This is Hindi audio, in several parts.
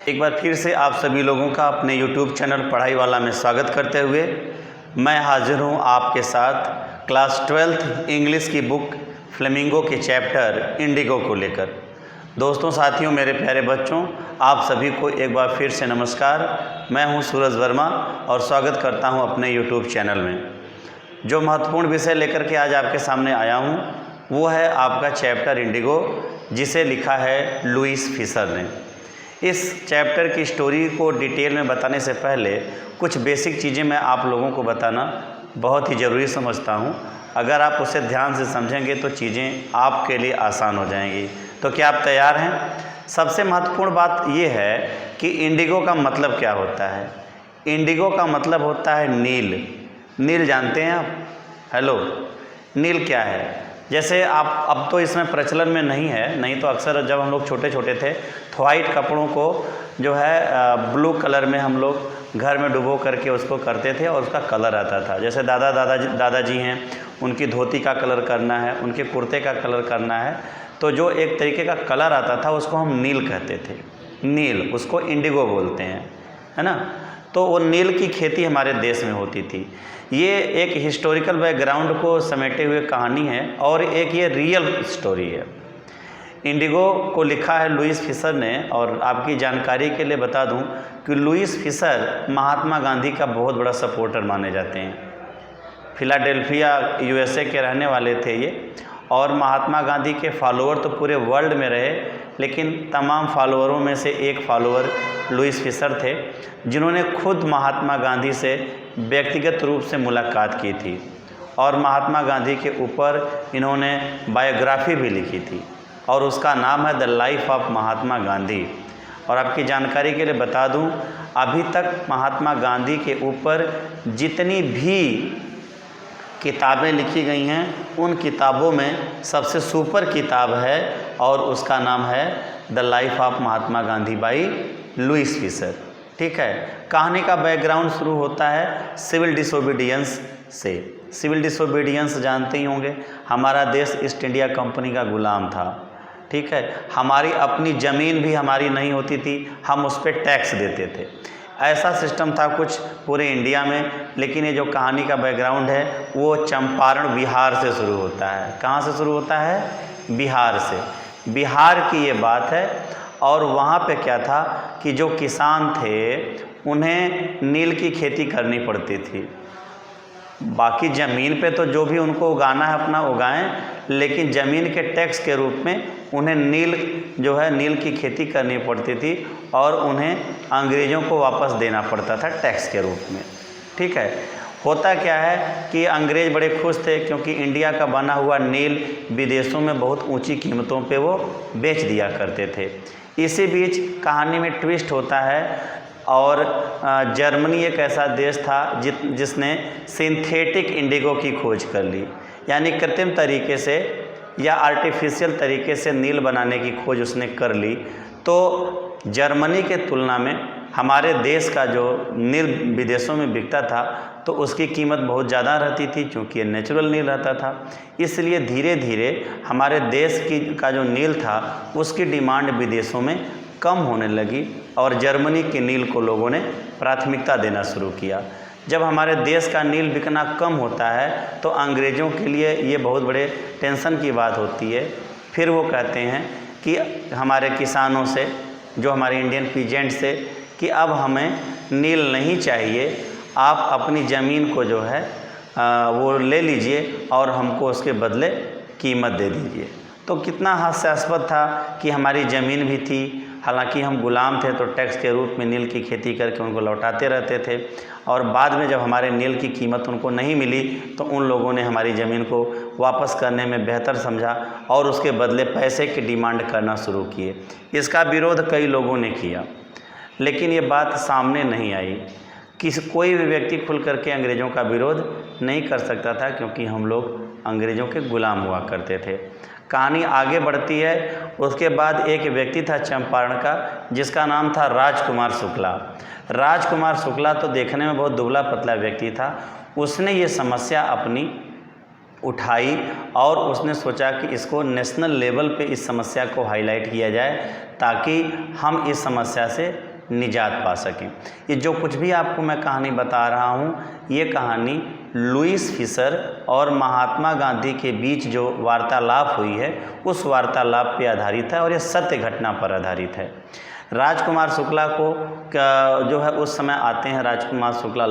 एक बार फिर से आप सभी लोगों का अपने YouTube चैनल पढ़ाई वाला में स्वागत करते हुए मैं हाजिर हूँ आपके साथ क्लास 12th इंग्लिश की बुक फ्लेमिंगो के चैप्टर इंडिगो को लेकर। दोस्तों, साथियों, मेरे प्यारे बच्चों, आप सभी को एक बार फिर से नमस्कार। मैं हूँ सूरज वर्मा और स्वागत करता हूँ अपने YouTube चैनल में। जो महत्वपूर्ण विषय लेकर के आज आपके सामने आया हूँ वो है आपका चैप्टर इंडिगो, जिसे लिखा है लुईस फिशर ने। इस चैप्टर की स्टोरी को डिटेल में बताने से पहले कुछ बेसिक चीज़ें मैं आप लोगों को बताना बहुत ही ज़रूरी समझता हूँ। अगर आप उसे ध्यान से समझेंगे तो चीज़ें आपके लिए आसान हो जाएंगी। तो क्या आप तैयार हैं? सबसे महत्वपूर्ण बात यह है कि इंडिगो का मतलब क्या होता है। इंडिगो का मतलब होता है नील। नील जानते हैं आप? हेलो, नील क्या है? जैसे आप अब तो इसमें प्रचलन में नहीं है, नहीं तो अक्सर जब हम लोग छोटे छोटे थे तो वाइट कपड़ों को जो है ब्लू कलर में हम लोग घर में डुबो करके उसको करते थे और उसका कलर आता था। जैसे दादाजी हैं, उनकी धोती का कलर करना है, उनके कुर्ते का कलर करना है, तो जो एक तरीके का कलर आता था उसको हम नील कहते थे। नील, उसको इंडिगो बोलते हैं, है ना। तो वो नील की खेती हमारे देश में होती थी। ये एक हिस्टोरिकल बैकग्राउंड को समेटे हुए कहानी है और एक ये रियल स्टोरी है। इंडिगो को लिखा है लुईस फिशर ने। और आपकी जानकारी के लिए बता दूं कि लुईस फिशर महात्मा गांधी का बहुत बड़ा सपोर्टर माने जाते हैं। फिलाडेल्फिया यूएसए के रहने वाले थे ये, और महात्मा गांधी के फॉलोअर तो पूरे वर्ल्ड में रहे, लेकिन तमाम फॉलोअरों में से एक फॉलोअर लुईस फिशर थे, जिन्होंने खुद महात्मा गांधी से व्यक्तिगत रूप से मुलाकात की थी और महात्मा गांधी के ऊपर इन्होंने बायोग्राफी भी लिखी थी और उसका नाम है the life of Mahatma Gandhi. और आपकी जानकारी के लिए बता दूं, अभी तक महात्मा गांधी के ऊपर जितनी भी किताबें लिखी गई हैं उन किताबों में सबसे सुपर किताब है और उसका नाम है the life of Mahatma Gandhi by Louis Fischer. ठीक है। कहानी का बैकग्राउंड शुरू होता है सिविल डिसोबीडियंस से। सिविल डिसोबीडियंस जानते ही होंगे, हमारा देश ईस्ट इंडिया कंपनी का गुलाम था। ठीक है। हमारी अपनी ज़मीन भी हमारी नहीं होती थी, हम उस पर टैक्स देते थे। ऐसा सिस्टम था कुछ पूरे इंडिया में। लेकिन ये जो कहानी का बैकग्राउंड है वो चंपारण बिहार से शुरू होता है। कहाँ से शुरू होता है? बिहार से। बिहार की ये बात है। और वहाँ पे क्या था कि जो किसान थे उन्हें नील की खेती करनी पड़ती थी। बाकी ज़मीन पे तो जो भी उनको उगाना है अपना उगाएं, लेकिन ज़मीन के टैक्स के रूप में उन्हें नील जो है नील की खेती करनी पड़ती थी और उन्हें अंग्रेज़ों को वापस देना पड़ता था टैक्स के रूप में। ठीक है। होता क्या है कि अंग्रेज़ बड़े खुश थे क्योंकि इंडिया का बना हुआ नील विदेशों में बहुत ऊंची कीमतों पे वो बेच दिया करते थे। इसी बीच कहानी में ट्विस्ट होता है और जर्मनी एक ऐसा देश था जिसने सिंथेटिक इंडिगो की खोज कर ली, यानी कृत्रिम तरीके से या आर्टिफिशियल तरीके से नील बनाने की खोज उसने कर ली। तो जर्मनी के तुलना में हमारे देश का जो नील विदेशों में बिकता था तो उसकी कीमत बहुत ज़्यादा रहती थी, क्योंकि ये नेचुरल नील रहता था। इसलिए धीरे धीरे हमारे देश का जो नील था उसकी डिमांड विदेशों में कम होने लगी और जर्मनी के नील को लोगों ने प्राथमिकता देना शुरू किया। जब हमारे देश का नील बिकना कम होता है तो अंग्रेज़ों के लिए ये बहुत बड़े टेंशन की बात होती है। फिर वो कहते हैं कि हमारे किसानों से, जो हमारे इंडियन पीजेंट से, कि अब हमें नील नहीं चाहिए, आप अपनी ज़मीन को जो है वो ले लीजिए और हमको उसके बदले कीमत दे दीजिए। तो कितना हास्यास्पद था कि हमारी ज़मीन भी थी, हालांकि हम गुलाम थे, तो टैक्स के रूप में नील की खेती करके उनको लौटाते रहते थे। और बाद में जब हमारे नील की कीमत उनको नहीं मिली तो उन लोगों ने हमारी ज़मीन को वापस करने में बेहतर समझा और उसके बदले पैसे की डिमांड करना शुरू किए। इसका विरोध कई लोगों ने किया, लेकिन ये बात सामने नहीं आई। कोई भी व्यक्ति खुल करके अंग्रेज़ों का विरोध नहीं कर सकता था, क्योंकि हम लोग अंग्रेज़ों के गुलाम हुआ करते थे। कहानी आगे बढ़ती है। उसके बाद एक व्यक्ति था चंपारण का, जिसका नाम था राजकुमार शुक्ला। राजकुमार शुक्ला तो देखने में बहुत दुबला पतला व्यक्ति था। उसने ये समस्या अपनी उठाई और उसने सोचा कि इसको नेशनल लेवल पे इस समस्या को हाईलाइट किया जाए ताकि हम इस समस्या से निजात पा सकें। ये जो कुछ भी आपको मैं कहानी बता रहा हूँ, ये कहानी लुईस फिशर और महात्मा गांधी के बीच जो वार्तालाप हुई है उस वार्तालाप पे आधारित है और ये सत्य घटना पर आधारित है। राजकुमार शुक्ला को जो है उस समय आते हैं राजकुमार शुक्ला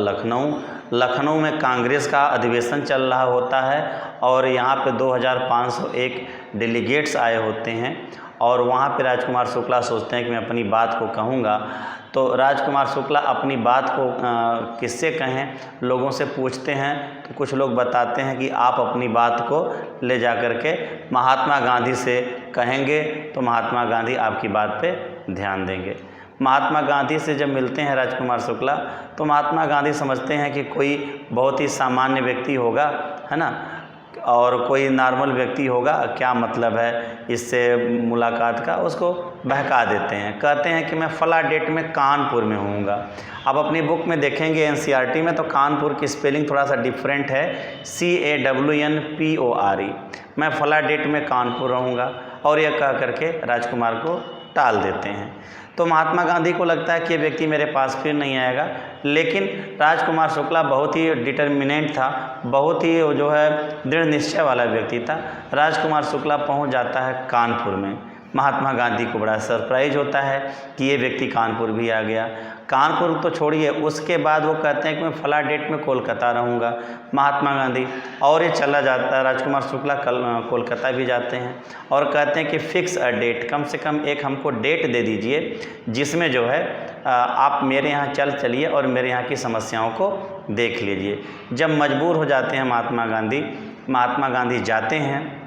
लखनऊ में कांग्रेस का अधिवेशन चल रहा होता है और यहाँ पे 2501 डेलीगेट्स आए होते हैं और वहाँ पे राजकुमार शुक्ला सोचते हैं कि मैं अपनी बात को कहूँगा। तो राजकुमार शुक्ला अपनी बात को किससे कहें, लोगों से पूछते हैं तो कुछ लोग बताते हैं कि आप अपनी बात को ले जा कर के महात्मा गांधी से कहेंगे तो महात्मा गांधी आपकी बात पे ध्यान देंगे। महात्मा गांधी से जब मिलते हैं राजकुमार शुक्ला तो महात्मा गांधी समझते हैं कि कोई बहुत ही सामान्य व्यक्ति होगा, है ना, और कोई नॉर्मल व्यक्ति होगा, क्या मतलब है इससे मुलाकात का, उसको बहका देते हैं। कहते हैं कि मैं फला डेट में कानपुर में होऊंगा। आप अपनी बुक में देखेंगे एनसीईआरटी में तो कानपुर की स्पेलिंग थोड़ा सा डिफरेंट है, CAWNPORE। मैं फला डेट में कानपुर रहूँगा और यह कह करके राजकुमार को टाल देते हैं। तो महात्मा गांधी को लगता है कि ये व्यक्ति मेरे पास फिर नहीं आएगा, लेकिन राजकुमार शुक्ला बहुत ही डिटर्मिनेंट था, बहुत ही जो है दृढ़ निश्चय वाला व्यक्ति था। राजकुमार शुक्ला पहुंच जाता है कानपुर में। महात्मा गांधी को बड़ा सरप्राइज होता है कि ये व्यक्ति कानपुर भी आ गया। कानपुर तो छोड़िए, उसके बाद वो कहते हैं कि मैं फला डेट में कोलकाता रहूँगा। महात्मा गांधी और ये चला जाता है, राजकुमार शुक्ला कोलकाता भी जाते हैं और कहते हैं कि फिक्स अ डेट, कम से कम एक हमको डेट दे दीजिए जिसमें जो है आप मेरे यहाँ चलिए और मेरे यहाँ की समस्याओं को देख लीजिए। जब मजबूर हो जाते हैं महात्मा गांधी जाते हैं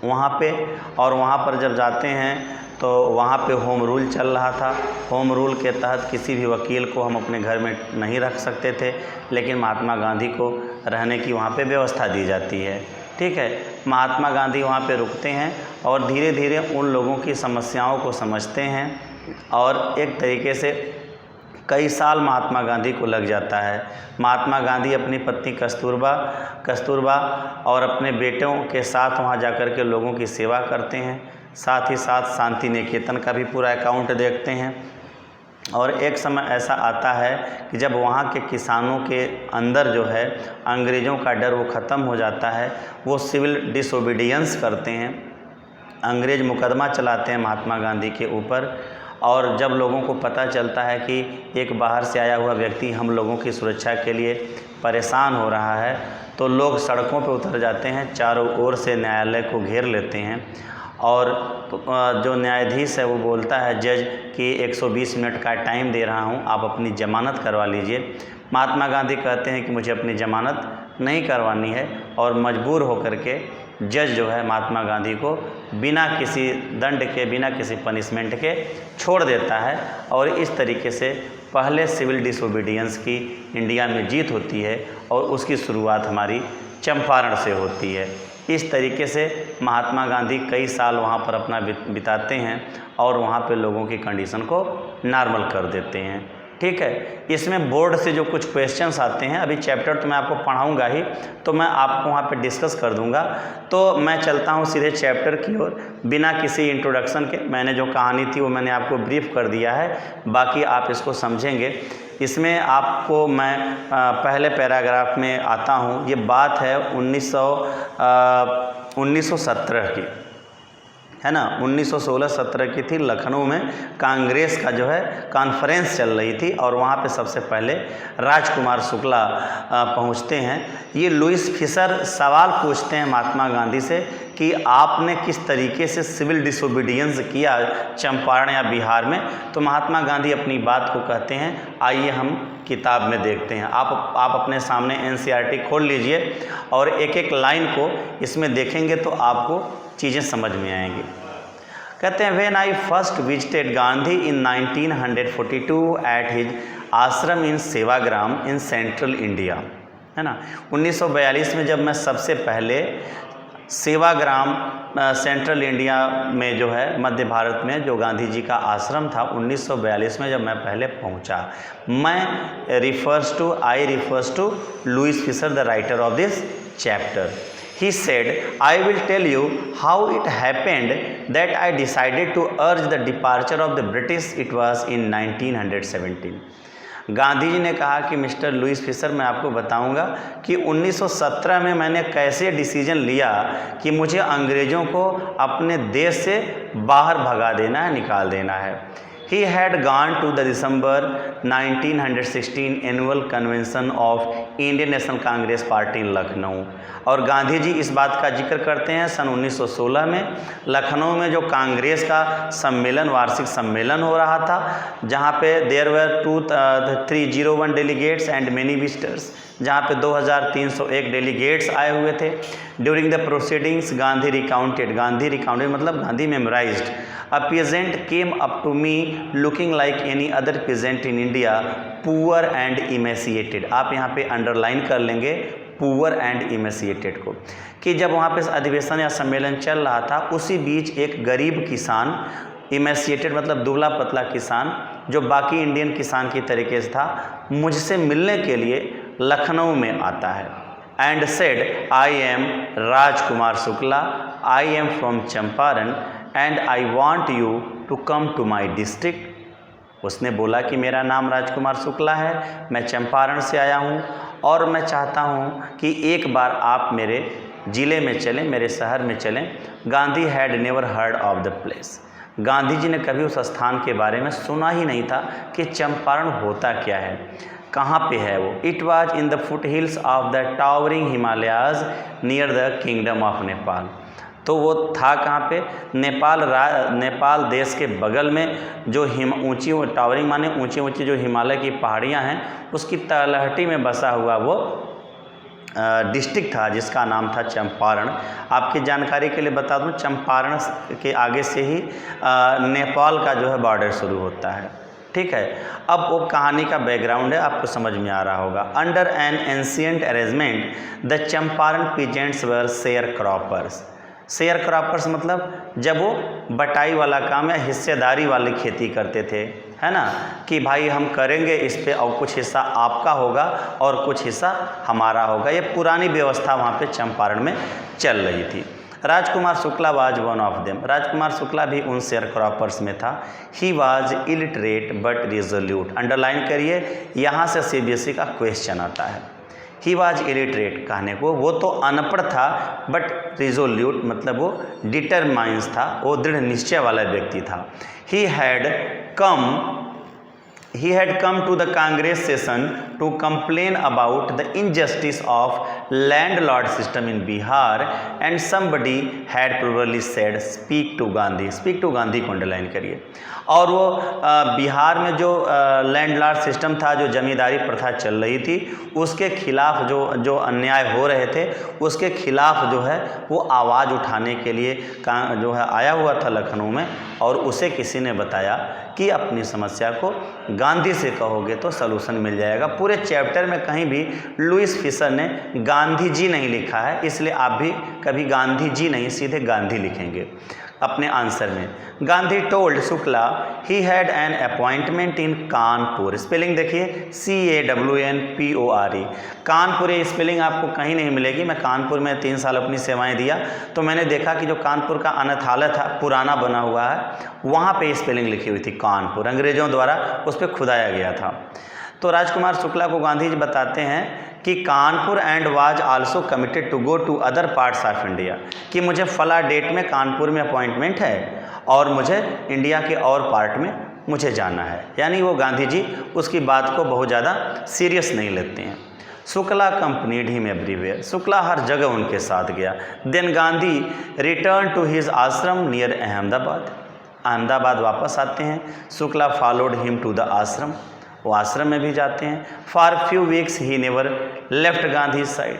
वहाँ पे, और वहाँ पर जब जाते हैं तो वहाँ पे होम रूल चल रहा था। होम रूल के तहत किसी भी वकील को हम अपने घर में नहीं रख सकते थे, लेकिन महात्मा गांधी को रहने की वहाँ पे व्यवस्था दी जाती है। ठीक है, महात्मा गांधी वहाँ पे रुकते हैं और धीरे धीरे उन लोगों की समस्याओं को समझते हैं और एक तरीके से कई साल महात्मा गांधी को लग जाता है। महात्मा गांधी अपनी पत्नी कस्तूरबा और अपने बेटों के साथ वहाँ जाकर के लोगों की सेवा करते हैं, साथ ही साथ शांति निकेतन का भी पूरा अकाउंट देखते हैं। और एक समय ऐसा आता है कि जब वहाँ के किसानों के अंदर जो है अंग्रेज़ों का डर वो ख़त्म हो जाता है, वो सिविल डिसोबीडियंस करते हैं, अंग्रेज़ मुकदमा चलाते हैं महात्मा गांधी के ऊपर। और जब लोगों को पता चलता है कि एक बाहर से आया हुआ व्यक्ति हम लोगों की सुरक्षा के लिए परेशान हो रहा है, तो लोग सड़कों पर उतर जाते हैं, चारों ओर से न्यायालय को घेर लेते हैं और जो न्यायाधीश है वो बोलता है जज कि 120 मिनट का टाइम दे रहा हूँ, आप अपनी ज़मानत करवा लीजिए। महात्मा गांधी कहते हैं कि मुझे अपनी ज़मानत नहीं करवानी है और मजबूर होकर के जज जो है महात्मा गांधी को बिना किसी दंड के, बिना किसी पनिशमेंट के छोड़ देता है। और इस तरीके से पहले सिविल डिसोबीडियंस की इंडिया में जीत होती है और उसकी शुरुआत हमारी चंपारण से होती है। इस तरीके से महात्मा गांधी कई साल वहाँ पर अपना बिताते हैं और वहाँ पे लोगों की कंडीशन को नॉर्मल कर देते हैं। ठीक है, इसमें बोर्ड से जो कुछ क्वेश्चंस आते हैं, अभी चैप्टर तो मैं आपको पढ़ाऊंगा ही, तो मैं आपको वहाँ पे डिस्कस कर दूंगा। तो मैं चलता हूँ सीधे चैप्टर की ओर बिना किसी इंट्रोडक्शन के। मैंने जो कहानी थी वो मैंने आपको ब्रीफ कर दिया है, बाकी आप इसको समझेंगे। इसमें आपको मैं पहले पैराग्राफ में आता हूँ। ये बात है 1917 की, है ना, 1916-17 की थी। लखनऊ में कांग्रेस का जो है कॉन्फ्रेंस चल रही थी और वहाँ पे सबसे पहले राजकुमार शुक्ला पहुँचते हैं। ये लुईस फिशर सवाल पूछते हैं महात्मा गांधी से कि आपने किस तरीके से सिविल डिसोबीडियंस किया चंपारण या बिहार में। तो महात्मा गांधी अपनी बात को कहते हैं, आइए हम किताब में देखते हैं। आप अपने सामने एनसीईआरटी खोल लीजिए और एक एक लाइन को इसमें देखेंगे तो आपको चीज़ें समझ में आएंगी। कहते हैं when I first visited Gandhi in 1942 at his आश्रम इन सेवाग्राम इन सेंट्रल इंडिया, है ना। 1942 में जब मैं सबसे पहले सेवाग्राम सेंट्रल इंडिया में जो है मध्य भारत में जो गांधी जी का आश्रम था, 1942 में जब मैं पहले पहुंचा, I refers to Louis Fischer the writer of this chapter. He said, I will tell you how it happened that I decided to urge the departure of the British. It was in 1917. Gandhi ji ने कहा कि मिस्टर लुईस फिशर, मैं आपको बताऊंगा कि 1917 में मैंने कैसे डिसीजन लिया कि मुझे अंग्रेज़ों को अपने देश से बाहर भगा देना है, निकाल देना है। He had gone to the December 1916 annual convention of Indian National Congress Party in Lucknow. और गांधी जी इस बात का जिक्र करते हैं सन 1916 में लखनऊ में जो कांग्रेस का सम्मेलन, वार्षिक सम्मेलन हो रहा था, जहां पे there were 301 delegates and many visitors, जहाँ पे 2301 डेलीगेट्स आए हुए थे। During the proceedings Gandhi recounted मतलब Gandhi memorised, a peasant came up to me looking like any other peasant in India, poor and emaciated। आप यहाँ पे अंडरलाइन कर लेंगे पुअर एंड इमेसिएटेड को, कि जब वहाँ पे अधिवेशन या सम्मेलन चल रहा था, उसी बीच एक गरीब किसान, इमेसिएटेड मतलब दुबला पतला किसान, जो बाकी इंडियन किसान की तरीके से था, मुझसे मिलने के लिए लखनऊ में आता है। And said, I am Rajkumar Shukla, I am from Champaran and I want you to come to my district. उसने बोला कि मेरा नाम राजकुमार शुक्ला है, मैं चंपारण से आया हूँ और मैं चाहता हूँ कि एक बार आप मेरे ज़िले में चलें, मेरे शहर में चलें। Gandhi had never heard of the place. Gandhi ji ने कभी उस स्थान के बारे में सुना ही नहीं था कि चंपारण होता क्या है, कहाँ पे है वो। It was in the foot hills of the towering Himalayas near the kingdom of Nepal. तो वो था कहाँ पे, नेपाल देश के बगल में जो ऊंची टावरिंग माने ऊंची ऊंची जो हिमालय की पहाड़ियाँ हैं, उसकी तलहटी में बसा हुआ वो डिस्ट्रिक्ट था जिसका नाम था चंपारण। आपकी जानकारी के लिए बता दूं, चंपारण के आगे से ही नेपाल का जो है बॉर्डर शुरू होता है। ठीक है, अब वो कहानी का बैकग्राउंड है, आपको समझ में आ रहा होगा। Under N ancient arrangement the Champaran peasants were share croppers. Share croppers मतलब जब वो बटाई वाला काम या हिस्सेदारी वाली खेती करते थे, है ना, कि भाई हम करेंगे इस पे और कुछ हिस्सा आपका होगा और कुछ हिस्सा हमारा होगा। ये पुरानी व्यवस्था वहाँ पे चंपारण में चल रही थी। Rajkumar Shukla was one of them. Rajkumar Shukla भी उन शेयर क्रॉपर्स में था। He was illiterate but resolute. Underline करिए, यहाँ से CBSE का क्वेश्चन आता है। ही वाज इलिटरेट कहने को, वो तो अनपढ़ था, बट रिजोल्यूट मतलब वो डिटरमाइंस था, वो दृढ़ निश्चय वाला व्यक्ति था। He had come to the Congress session to complain about the injustice of landlord system in Bihar and somebody had probably said speak to Gandhi। speak to Gandhi को अंडरलाइन करिए। और वो बिहार में जो लैंडलॉर्ड सिस्टम था, जो जमींदारी प्रथा चल रही थी, उसके खिलाफ जो अन्याय हो रहे थे, उसके खिलाफ जो है वो आवाज़ उठाने के लिए जो है आया हुआ था लखनऊ में। और उसे किसी ने बताया कि अपनी समस्या को गांधी से कहोगे तो सलूशन मिल जाएगा। पूरे चैप्टर में कहीं भी लुईस फिशर ने गांधी जी नहीं लिखा है, इसलिए आप भी कभी गांधी जी नहीं, सीधे गांधी लिखेंगे अपने आंसर में। Gandhi told Shukla he had an appointment in Kanpur. Spelling देखिए, CANPORE। कानपुर ये स्पेलिंग आपको कहीं नहीं मिलेगी। मैं कानपुर में 3 साल अपनी सेवाएं दिया, तो मैंने देखा कि जो कानपुर का अनाथालय था, पुराना बना हुआ है, वहाँ पे स्पेलिंग लिखी हुई थी कानपुर, अंग्रेज़ों द्वारा उस पर खुदाया गया था। तो राजकुमार शुक्ला को गांधी जी बताते हैं कि Kanpur and was also committed to go to other parts of India, कि मुझे फला डेट में कानपुर में अपॉइंटमेंट है और मुझे इंडिया के और पार्ट में मुझे जाना है। यानी वो गांधी जी उसकी बात को बहुत ज़्यादा सीरियस नहीं लेते हैं। Shukla accompanied him everywhere. Shukla हर जगह उनके साथ गया। Then Gandhi returned to his ashram near Ahmedabad. Ahmedabad वापस आते हैं। Shukla followed him to the ashram. वो आश्रम में भी जाते हैं। For few weeks he never left Gandhi side.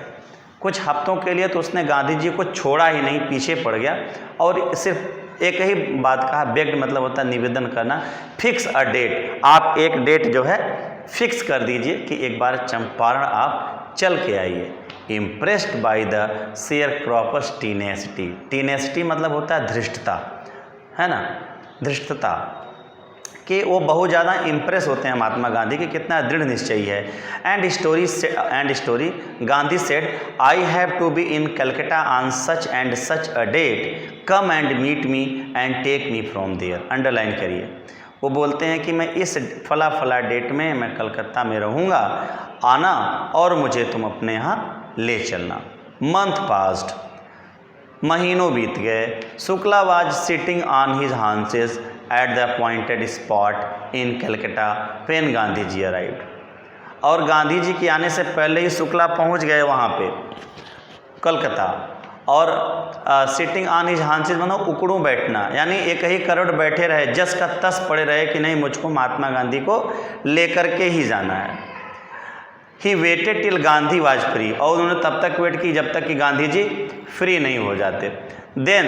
कुछ हफ्तों के लिए तो उसने गांधी जी को छोड़ा ही नहीं, पीछे पड़ गया और सिर्फ एक ही बात कहा, बेग्ड मतलब होता है निवेदन करना, फिक्स अ डेट। आप एक डेट जो है फिक्स कर दीजिए कि एक बार चंपारण आप चल के आइए। Impressed by the share croppers tenacity. Tenacity मतलब होता है धृष्टता, है ना, धृष्टता, कि वो बहुत ज़्यादा इम्प्रेस होते हैं महात्मा गांधी के कितना दृढ़ निश्चयी है। And story Gandhi said, I have to be in Calcutta on such and such a date, come and meet me and take me from there. Underline करिए, वो बोलते हैं कि मैं इस फला फला डेट में मैं कलकत्ता में रहूँगा, आना और मुझे तुम अपने यहाँ ले चलना। मंथ पास्ड, महीनों बीत गए। Shukla was sitting on his haunches at the appointed spot in Calcutta when Gandhi ji arrived. और गांधी जी के आने से पहले ही शुक्ला पहुंच गए वहाँ पे कलकत्ता। और सिटिंग ऑन हिज हांसेस मतलब उकड़ू बैठना, यानी एक ही करोड़ बैठे रहे, जस का तस पड़े रहे कि नहीं मुझको महात्मा गांधी को लेकर के ही जाना है। He waited till Gandhi was free, और उन्होंने तब तक वेट की जब तक कि गांधी जी फ्री नहीं हो जाते। Then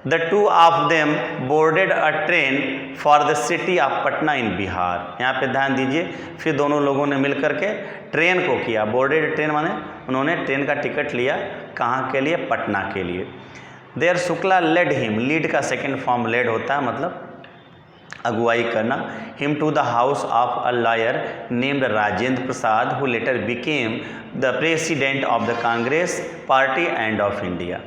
the two of them boarded a train for the city of Patna in Bihar. यहाँ पे ध्यान दीजिए, फिर दोनों लोगों ने मिल करके ट्रेन को किया। बोर्डेड ट्रेन माने उन्होंने ट्रेन का टिकट लिया, कहाँ के लिए? पटना के लिए। There Shukla led him, lead का सेकेंड फॉर्म लेड होता है मतलब अगुवाई करना, him to the house of a lawyer named Rajendra Prasad who later became the president of the Congress party and of India.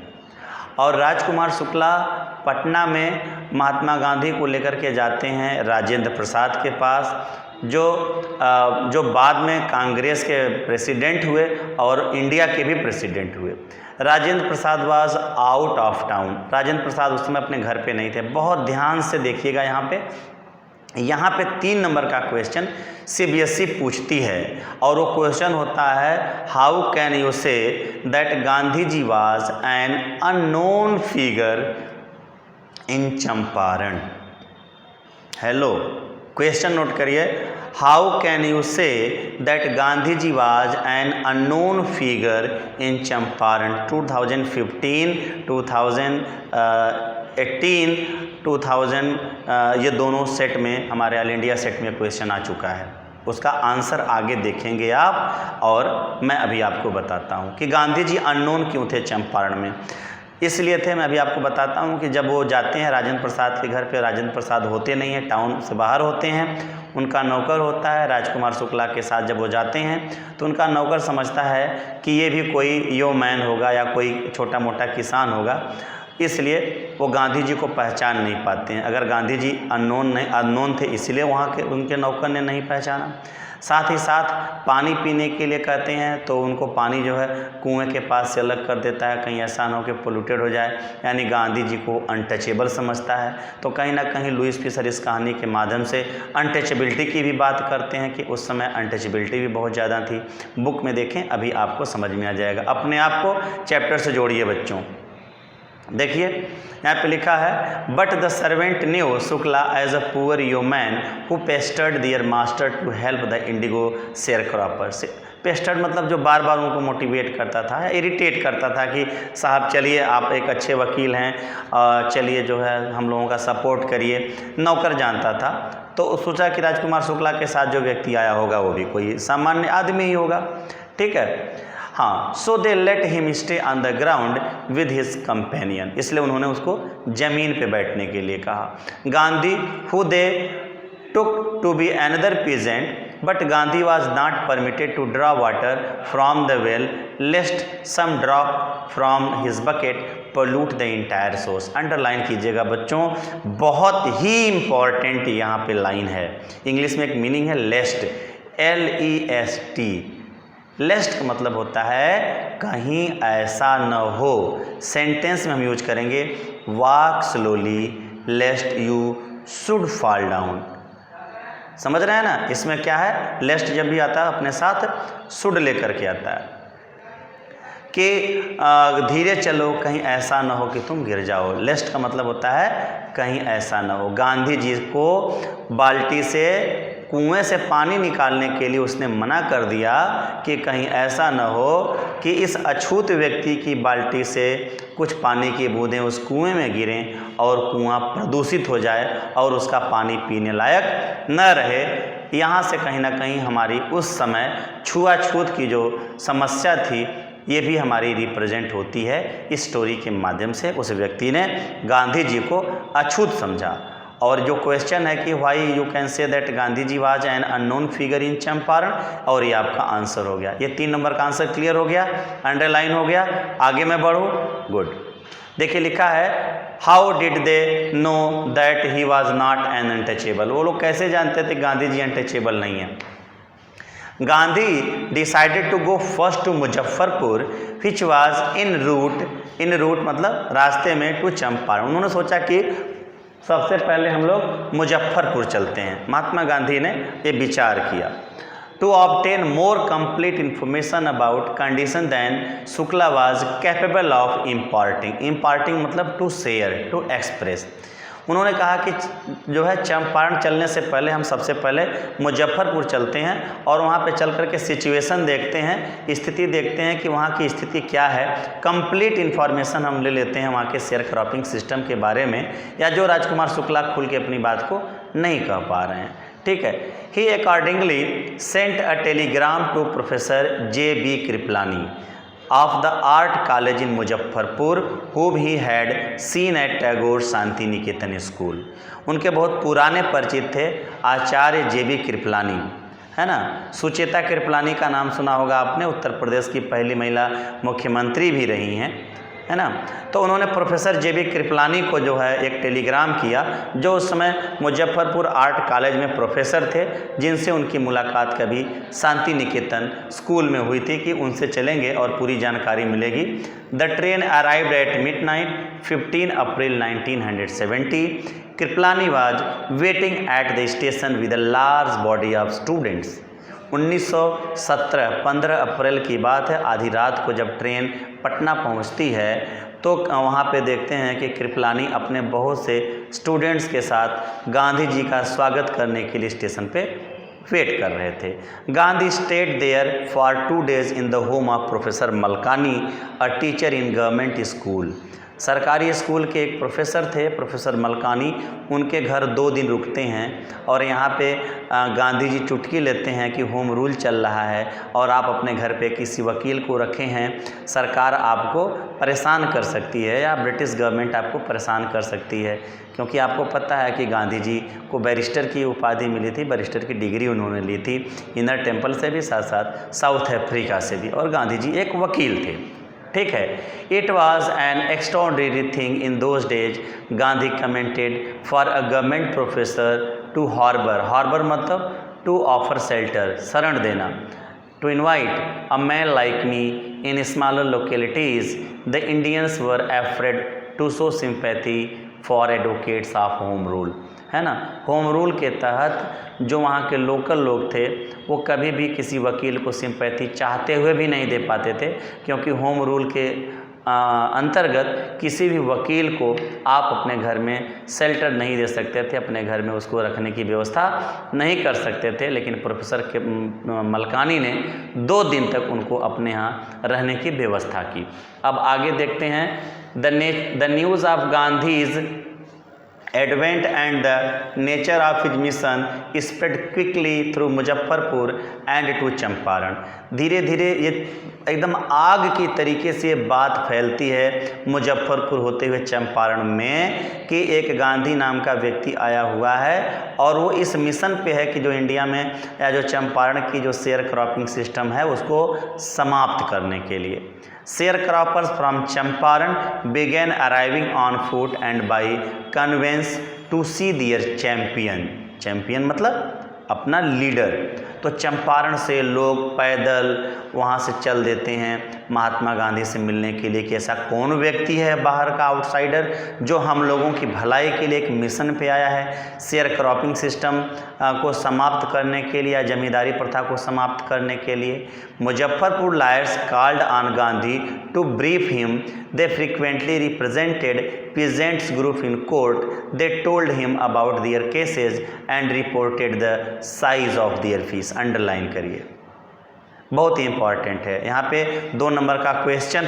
और राजकुमार शुक्ला पटना में महात्मा गांधी को लेकर के जाते हैं राजेंद्र प्रसाद के पास, जो बाद में कांग्रेस के प्रेसिडेंट हुए और इंडिया के भी प्रेसिडेंट हुए। Rajendra Prasad was out of town, Rajendra Prasad उस समय अपने घर पे नहीं थे। बहुत ध्यान से देखिएगा यहाँ पे 3 नंबर का क्वेश्चन CBSE पूछती है, और वो क्वेश्चन होता है how can you say that Gandhi ji was an unknown figure in Champaran. Hello, question नोट करिए, how can you say that Gandhi ji was an unknown figure in Champaran. 2015, 2018, 2000 ये दोनों सेट में हमारे ऑल इंडिया सेट में क्वेश्चन आ चुका है। उसका आंसर आगे देखेंगे आप, और मैं अभी आपको बताता हूँ कि गांधी जी अननोन क्यों थे चंपारण में। इसलिए थे, मैं अभी आपको बताता हूँ कि जब वो जाते हैं राजेंद्र प्रसाद के घर पे, राजेंद्र प्रसाद होते नहीं हैं, टाउन से बाहर होते हैं, उनका नौकर होता है। राजकुमार शुक्ला के साथ जब वो जाते हैं तो उनका नौकर समझता है कि ये भी कोई यो मैन होगा या कोई छोटा मोटा किसान होगा, इसलिए वो गांधी जी को पहचान नहीं पाते हैं। अगर गांधी जी अननोन थे इसलिए वहाँ के उनके नौकर ने नहीं पहचाना। साथ ही साथ पानी पीने के लिए कहते हैं तो उनको पानी जो है कुएं के पास से अलग कर देता है, कहीं ऐसा ना हो कि पोल्यूटेड हो जाए, यानी गांधी जी को अनटचेबल समझता है। तो कहीं ना कहीं लुईस फिशर इस कहानी के माध्यम से अनटचेबिलिटी की भी बात करते हैं कि उस समय अनटचेबिलिटी भी बहुत ज़्यादा थी। बुक में देखें, अभी आपको समझ में आ जाएगा। अपने आप को चैप्टर से जोड़िए बच्चों। देखिए यहाँ पे लिखा है, but the servant knew Shukla as a poor yeoman who pestered their master to help the indigo sharecroppers. Pestered मतलब जो बार बार उनको मोटिवेट करता था, इरिटेट करता था कि साहब चलिए आप एक अच्छे वकील हैं, चलिए जो है हम लोगों का सपोर्ट करिए। नौकर जानता था तो सोचा कि राजकुमार शुक्ला के साथ जो व्यक्ति आया होगा वो भी कोई सामान्य आदमी ही होगा, ठीक है। हाँ, so they let him stay on the ground with his companion, इसलिए उन्होंने उसको जमीन पे बैठने के लिए कहा। Gandhi who they took to be another peasant but Gandhi was not permitted to draw water from the well lest some drop from his bucket pollute the entire source. Underline कीजिएगा बच्चों, बहुत ही इंपॉर्टेंट यहाँ पे लाइन है। इंग्लिश में एक मीनिंग है लेस्ट, LEST। लेस्ट का मतलब होता है कहीं ऐसा न हो। सेंटेंस में हम यूज करेंगे walk slowly लेस्ट you should fall down. समझ रहे हैं ना, इसमें क्या है, लेस्ट जब भी आता है अपने साथ शुड लेकर के आता है कि धीरे चलो कहीं ऐसा ना हो कि तुम गिर जाओ। लेस्ट का मतलब होता है कहीं ऐसा ना हो। गांधी जी को बाल्टी से कुएं से पानी निकालने के लिए उसने मना कर दिया कि कहीं ऐसा न हो कि इस अछूत व्यक्ति की बाल्टी से कुछ पानी की बूंदें उस कुएं में गिरें और कुआं प्रदूषित हो जाए और उसका पानी पीने लायक न रहे। यहाँ से कहीं ना कहीं हमारी उस समय छुआछूत की जो समस्या थी ये भी हमारी रिप्रेजेंट होती है। इस स्टोरी के माध्यम से उस व्यक्ति ने गांधी जी को अछूत समझा और जो क्वेश्चन है कि why you can say that Gandhi ji was an unknown figure in Champaran, और ये आपका आंसर हो गया। ये 3 नंबर का आंसर क्लियर हो गया, अंडरलाइन हो गया। आगे मैं बढ़ूँ, गुड। देखिए लिखा है how did they know that he was not an untouchable. वो लोग कैसे जानते थे गांधी जी अनटचेबल नहीं है। Gandhi decided to go first to Muzaffarpur which was en route मतलब रास्ते में टू चंपारण। उन्होंने सोचा कि सबसे पहले हम लोग मुजफ्फरपुर चलते हैं। महात्मा गांधी ने ये विचार किया। To obtain more complete information about condition than Shukla was capable of imparting मतलब टू शेयर, टू एक्सप्रेस। उन्होंने कहा कि जो है चंपारण चलने से पहले हम सबसे पहले मुजफ्फरपुर चलते हैं और वहाँ पे चल कर के सिचुएशन देखते हैं, स्थिति देखते हैं कि वहाँ की स्थिति क्या है। कंप्लीट इन्फॉर्मेशन हम ले लेते हैं वहाँ के शेयर क्रॉपिंग सिस्टम के बारे में, या जो राजकुमार शुक्ला खुल के अपनी बात को नहीं कह पा रहे हैं। ठीक है। He accordingly sent a telegram to professor J.B. Kripalani of the art college in Muzaffarpur whom he had seen at Tagore Shantiniketan school. उनके बहुत पुराने परिचित थे आचार्य J.B. कृपलानी, है ना। सुचेता कृपलानी का नाम सुना होगा आपने, उत्तर प्रदेश की पहली महिला मुख्यमंत्री भी रही हैं, है ना। तो उन्होंने प्रोफेसर J.B. कृपलानी को जो है एक टेलीग्राम किया, जो उस समय मुजफ्फरपुर आर्ट कॉलेज में प्रोफेसर थे, जिनसे उनकी मुलाकात कभी शांति निकेतन स्कूल में हुई थी कि उनसे चलेंगे और पूरी जानकारी मिलेगी। The train arrived at midnight 15 April 1970। Kripalani was waiting at the station with a large body of students. 1917 15 अप्रैल की बात है, आधी रात को जब ट्रेन पटना पहुंचती है तो वहाँ पे देखते हैं कि कृपलानी अपने बहुत से स्टूडेंट्स के साथ गांधी जी का स्वागत करने के लिए स्टेशन पे वेट कर रहे थे। Gandhi stayed there for 2 days in the home of professor Malkani, a teacher in government school. सरकारी स्कूल के एक प्रोफेसर थे, प्रोफेसर मलकानी, उनके घर 2 दिन रुकते हैं और यहाँ पे गांधी जी चुटकी लेते हैं कि होम रूल चल रहा है और आप अपने घर पे किसी वकील को रखे हैं, सरकार आपको परेशान कर सकती है या ब्रिटिश गवर्नमेंट आपको परेशान कर सकती है। क्योंकि आपको पता है कि गांधी जी को बैरिस्टर की उपाधि मिली थी, बैरिस्टर की डिग्री उन्होंने ली थी इनर टेम्पल से भी, साथ साथ साउथ अफ्रीका से भी, और गांधी जी एक वकील थे। ठीक है। It was an extraordinary thing in those days, Gandhi commented, for a government professor to harbour मतलब टू ऑफर शेल्टर, शरण देना, to invite a man like me in smaller localities. The Indians were afraid to show sympathy for advocates of home rule, है ना। होम रूल के तहत जो वहाँ के लोकल लोग थे वो कभी भी किसी वकील को सिंपैथी चाहते हुए भी नहीं दे पाते थे, क्योंकि होम रूल के अंतर्गत किसी भी वकील को आप अपने घर में शेल्टर नहीं दे सकते थे, अपने घर में उसको रखने की व्यवस्था नहीं कर सकते थे। लेकिन प्रोफेसर के मलकानी ने 2 दिन तक उनको अपने यहाँ रहने की व्यवस्था की। अब आगे देखते हैं। The news of Gandhi's advent and the nature of his mission spread quickly through Muzaffarpur and to Champaran. धीरे धीरे ये एकदम आग की तरीके से बात फैलती है मुजफ्फरपुर होते हुए चंपारण में कि एक गांधी नाम का व्यक्ति आया हुआ है और वो इस मिशन पे है कि जो इंडिया में या जो चंपारण की जो शेयर क्रॉपिंग सिस्टम है उसको समाप्त करने के लिए। Sharecroppers from Champaran began arriving on foot and by conveyance to see their champion. Champion मतलब अपना लीडर। तो चंपारण से लोग पैदल वहाँ से चल देते हैं महात्मा गांधी से मिलने के लिए कि ऐसा कौन व्यक्ति है बाहर का आउटसाइडर जो हम लोगों की भलाई के लिए एक मिशन पे आया है, शेयर क्रॉपिंग सिस्टम को समाप्त करने के लिए या जमींदारी प्रथा को समाप्त करने के लिए। Muzaffarpur lawyers called on Gandhi to brief him, they frequently represented peasants group in court, they told him about their cases and reported the size of their fees। Underline करिए, बहुत ही इंपॉर्टेंट है। यहाँ पे 2 नंबर का क्वेश्चन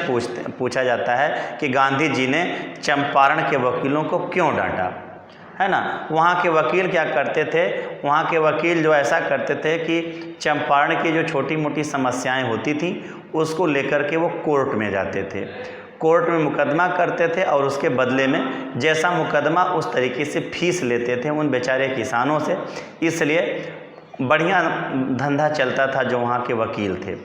पूछा जाता है कि गांधी जी ने चंपारण के वकीलों को क्यों डांटा, है ना। वहाँ के वकील क्या करते थे, वहाँ के वकील जो ऐसा करते थे कि चंपारण की जो छोटी मोटी समस्याएं होती थी उसको लेकर के वो कोर्ट में जाते थे। कोर्ट में मुकदमा करते थे और उसके बदले में जैसा मुकदमा उस तरीके से फीस लेते थे उन बेचारे किसानों से। इसलिए बढ़िया धंधा चलता था जो वहाँ के वकील थे।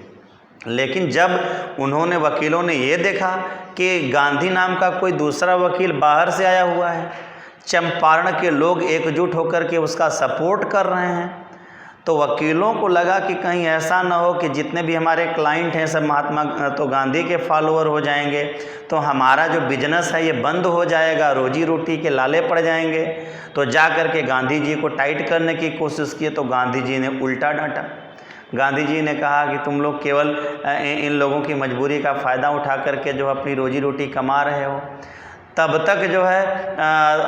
लेकिन जब उन्होंने वकीलों ने ये देखा कि गांधी नाम का कोई दूसरा वकील बाहर से आया हुआ है, चंपारण के लोग एकजुट होकर के उसका सपोर्ट कर रहे हैं, तो वकीलों को लगा कि कहीं ऐसा ना हो कि जितने भी हमारे क्लाइंट हैं सब महात्मा तो गांधी के फॉलोअर हो जाएंगे, तो हमारा जो बिजनेस है ये बंद हो जाएगा, रोजी रोटी के लाले पड़ जाएंगे। तो जा कर के गांधी जी को टाइट करने की कोशिश की, तो गांधी जी ने उल्टा डांटा। गांधी जी ने कहा कि तुम लोग केवल इन लोगों की मजबूरी का फ़ायदा उठा करके जो अपनी रोजी रोटी कमा रहे हो, तब तक जो है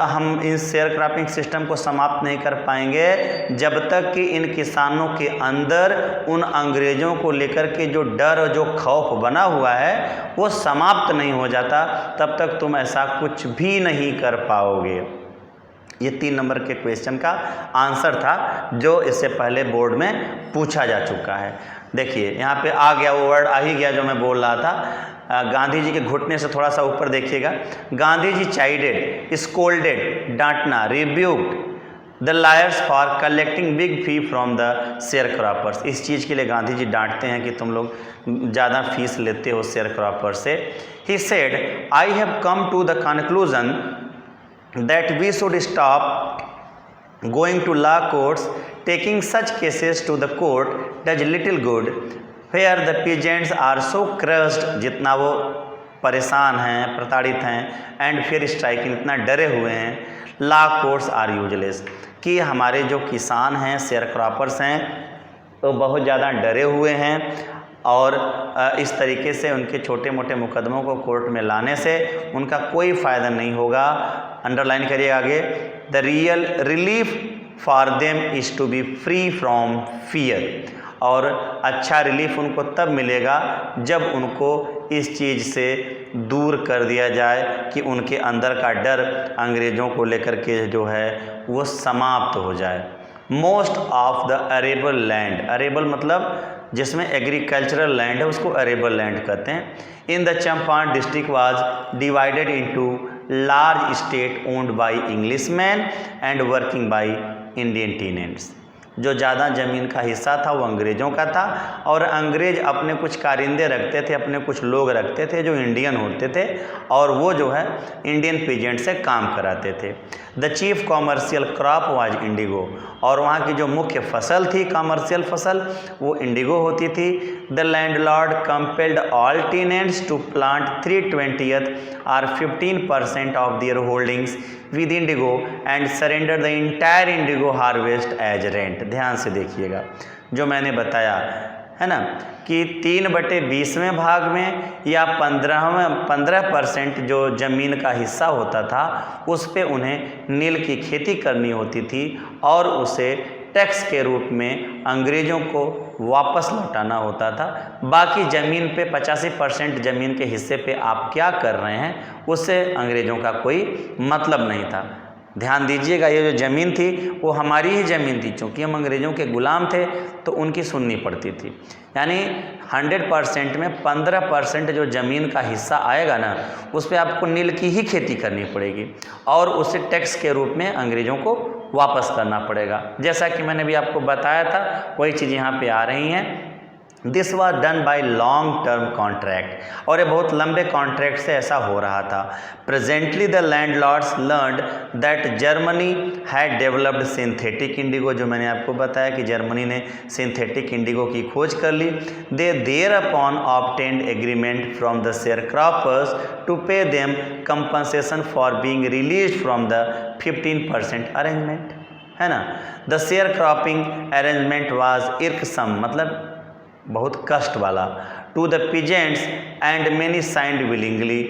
हम इस शेयर क्रॉपिंग सिस्टम को समाप्त नहीं कर पाएंगे जब तक कि इन किसानों के अंदर उन अंग्रेज़ों को लेकर के जो डर और जो खौफ बना हुआ है वो समाप्त नहीं हो जाता, तब तक तुम ऐसा कुछ भी नहीं कर पाओगे। ये 3 नंबर के क्वेश्चन का आंसर था जो इससे पहले बोर्ड में पूछा जा चुका है। देखिए यहाँ पे आ गया, वो वर्ड आ ही गया जो मैं बोल रहा था। गांधी जी के घुटने से थोड़ा सा ऊपर देखिएगा। गांधी जी चाइडेड, स्कोल्डेड, डांटना, rebuked the lawyers for collecting big fee from the share croppers. इस चीज़ के लिए गांधी जी डांटते हैं कि तुम लोग ज़्यादा फीस लेते हो शेयर क्रॉपर से। He said I have come to the conclusion that we should stop going to law courts. Taking such cases to the court does little good, where the peasants are so crushed, जितना वो परेशान हैं, प्रताड़ित हैं, एंड फिर स्ट्राइकिंग, इतना डरे हुए हैं, लॉ कोर्ट्स आर यूजलेस, कि हमारे जो किसान हैं, शेयर क्रॉपर्स हैं, तो बहुत ज़्यादा डरे हुए हैं और इस तरीके से उनके छोटे मोटे मुकदमों को कोर्ट में लाने से उनका कोई फ़ायदा नहीं होगा। अंडरलाइन करिए आगे, the real relief for them is to be free from fear. और अच्छा रिलीफ उनको तब मिलेगा जब उनको इस चीज़ से दूर कर दिया जाए कि उनके अंदर का डर अंग्रेज़ों को लेकर के जो है वो समाप्त हो जाए। Most of the arable land, arable मतलब जिसमें एग्रीकल्चरल लैंड है उसको अरेबल लैंड कहते हैं, इन the Champaran district was divided into large state owned by Englishman and working by Indian tenants. जो ज़्यादा ज़मीन का हिस्सा था वो अंग्रेज़ों का था और अंग्रेज़ अपने कुछ कारिंदे रखते थे, अपने कुछ लोग रखते थे जो इंडियन होते थे और वो जो है इंडियन पीजेंट से काम कराते थे। The chief commercial crop was Indigo, और वहाँ की जो मुख्य फसल थी कॉमर्शियल फसल वो इंडिगो होती थी। The landlord compelled all tenants to plant 3/20 और 15% of their holdings with indigo and surrender the entire indigo harvest as rent. ध्यान से देखिएगा जो मैंने बताया है ना कि 3/20वें भाग में या 15% जो ज़मीन का हिस्सा होता था उस पे उन्हें नील की खेती करनी होती थी और उसे टैक्स के रूप में अंग्रेज़ों को वापस लौटाना होता था। बाकी ज़मीन पे 85% ज़मीन के हिस्से पे आप क्या कर रहे हैं उससे अंग्रेज़ों का कोई मतलब नहीं था। ध्यान दीजिएगा, ये जो ज़मीन थी वो हमारी ही ज़मीन थी, चूँकि हम अंग्रेज़ों के ग़ुलाम थे तो उनकी सुननी पड़ती थी। यानी 100% में 15% जो ज़मीन का हिस्सा आएगा ना उस पर आपको नील की ही खेती करनी पड़ेगी और उसे टैक्स के रूप में अंग्रेज़ों को वापस करना पड़ेगा। जैसा कि मैंने भी आपको बताया था वही चीज़ यहाँ पे आ रही हैं। This was done by long term contract, और ये बहुत लंबे कॉन्ट्रैक्ट से ऐसा हो रहा था। Presently the landlords learned that Germany had developed synthetic Indigo, जो मैंने आपको बताया कि जर्मनी ने सिंथेटिक इंडिगो की खोज कर ली। They thereupon obtained agreement from the share croppers to pay them compensation for being release from the 15% arrangement, है ना। The sharecropping arrangement was irksome, मतलब बहुत कष्ट वाला, to the peasants and many signed willingly.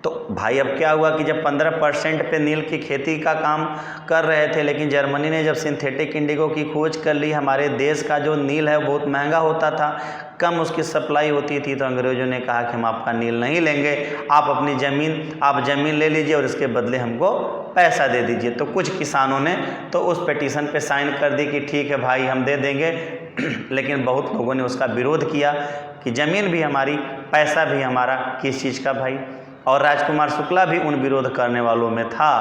तो भाई अब क्या हुआ कि जब 15% पे नील की खेती का काम कर रहे थे, लेकिन जर्मनी ने जब सिंथेटिक इंडिगो की खोज कर ली, हमारे देश का जो नील है बहुत महंगा होता था, कम उसकी सप्लाई होती थी, तो अंग्रेज़ों ने कहा कि हम आपका नील नहीं लेंगे, आप अपनी ज़मीन ले लीजिए और इसके बदले हमको पैसा दे दीजिए। तो कुछ किसानों ने तो उस पिटीशन पे साइन कर दी कि ठीक है भाई हम दे देंगे, लेकिन बहुत लोगों ने उसका विरोध किया कि ज़मीन भी हमारी, पैसा भी हमारा, किस चीज़ का भाई, और राजकुमार शुक्ला भी उन विरोध करने वालों में था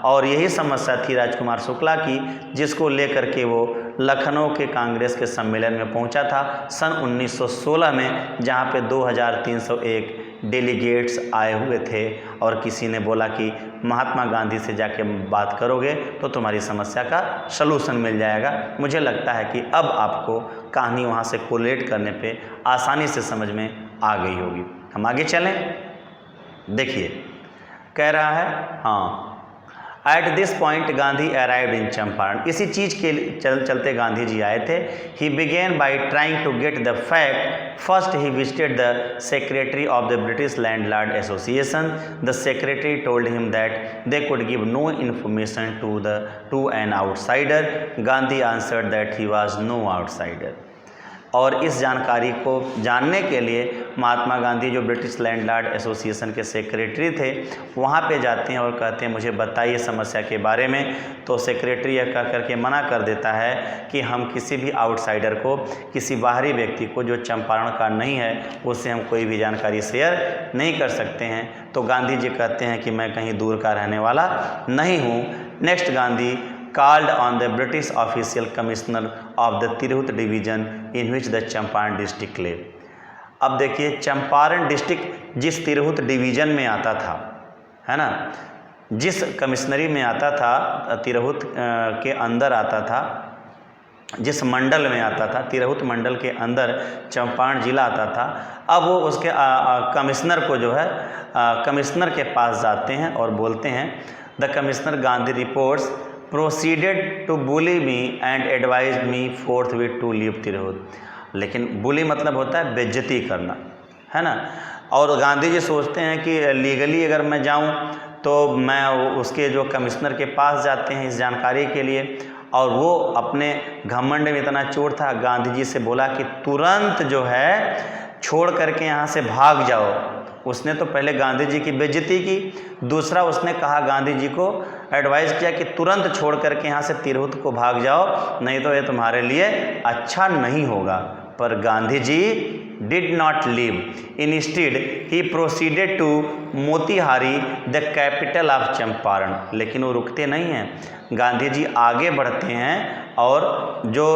और यही समस्या थी राजकुमार शुक्ला की, जिसको लेकर के वो लखनऊ के कांग्रेस के सम्मेलन में पहुंचा था सन 1916 में, जहां पे 2301 डेलीगेट्स आए हुए थे और किसी ने बोला कि महात्मा गांधी से जाके बात करोगे तो तुम्हारी समस्या का सलूशन मिल जाएगा। मुझे लगता है कि अब आपको कहानी वहाँ से कोरिलेट करने पे आसानी से समझ में आ गई होगी। हम आगे चलें। देखिए कह रहा है, हाँ, at this point Gandhi arrived in Champaran. इसी चीज़ के चलते गांधी जी आए थे। He began by trying to get the fact. First he visited the secretary of the British landlord association. The secretary told him that they could give no information to an outsider. Gandhi answered that he was no outsider. और इस जानकारी को जानने के लिए महात्मा गांधी जो ब्रिटिश लैंडलॉर्ड एसोसिएशन के सेक्रेटरी थे वहाँ पे जाते हैं और कहते हैं मुझे बताइए समस्या के बारे में। तो सेक्रेटरी यह कह करके मना कर देता है कि हम किसी भी आउटसाइडर को, किसी बाहरी व्यक्ति को जो चंपारण का नहीं है, उससे हम कोई भी जानकारी शेयर नहीं कर सकते हैं। तो गांधी जी कहते हैं कि मैं कहीं दूर का रहने वाला नहीं हूँ। Next Gandhi called on the British official commissioner of the Tirhut division in which the Champaran district lay। अब देखिए चंपारण डिस्ट्रिक्ट जिस तिरहुत डिवीज़न में आता था, है ना, जिस कमिश्नरी में आता था, तिरहुत के अंदर आता था, जिस मंडल में आता था, तिरहुत मंडल के अंदर चंपारण जिला आता था। अब वो उसके कमिश्नर को जो है कमिश्नर के पास जाते हैं और बोलते हैं the commissioner Gandhi reports proceeded to bully me and advise me forthwith to leave Tirhut. लेकिन बुली मतलब होता है बेइज्जती करना, है ना। और गांधी जी सोचते हैं कि लीगली अगर मैं जाऊं तो मैं उसके जो कमिश्नर के पास जाते हैं इस जानकारी के लिए, और वो अपने घमंड में इतना चोर था, गांधी जी से बोला कि तुरंत जो है छोड़ करके यहाँ से भाग जाओ। उसने तो पहले गांधी जी की बेइज्जती की, दूसरा उसने कहा गांधी जी को एडवाइस किया कि तुरंत छोड़ करके यहाँ से तिरहुत को भाग जाओ, नहीं तो ये तुम्हारे लिए अच्छा नहीं होगा। पर Gandhi ji did not leave. Instead he proceeded to Motihari the capital of Champaran. लेकिन वो रुकते नहीं हैं, गांधी जी आगे बढ़ते हैं और जो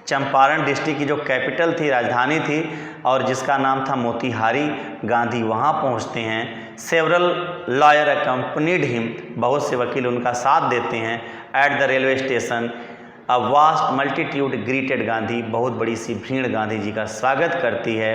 चंपारण डिस्ट्रिक्ट की जो कैपिटल थी, राजधानी थी, और जिसका नाम था मोतिहारी, गांधी वहाँ पहुँचते हैं। Several lawyer accompanied him. बहुत से वकील उनका साथ देते हैं। At the railway station a vast multitude greeted Gandhi. बहुत बड़ी सी भीड़ गांधी जी का स्वागत करती है।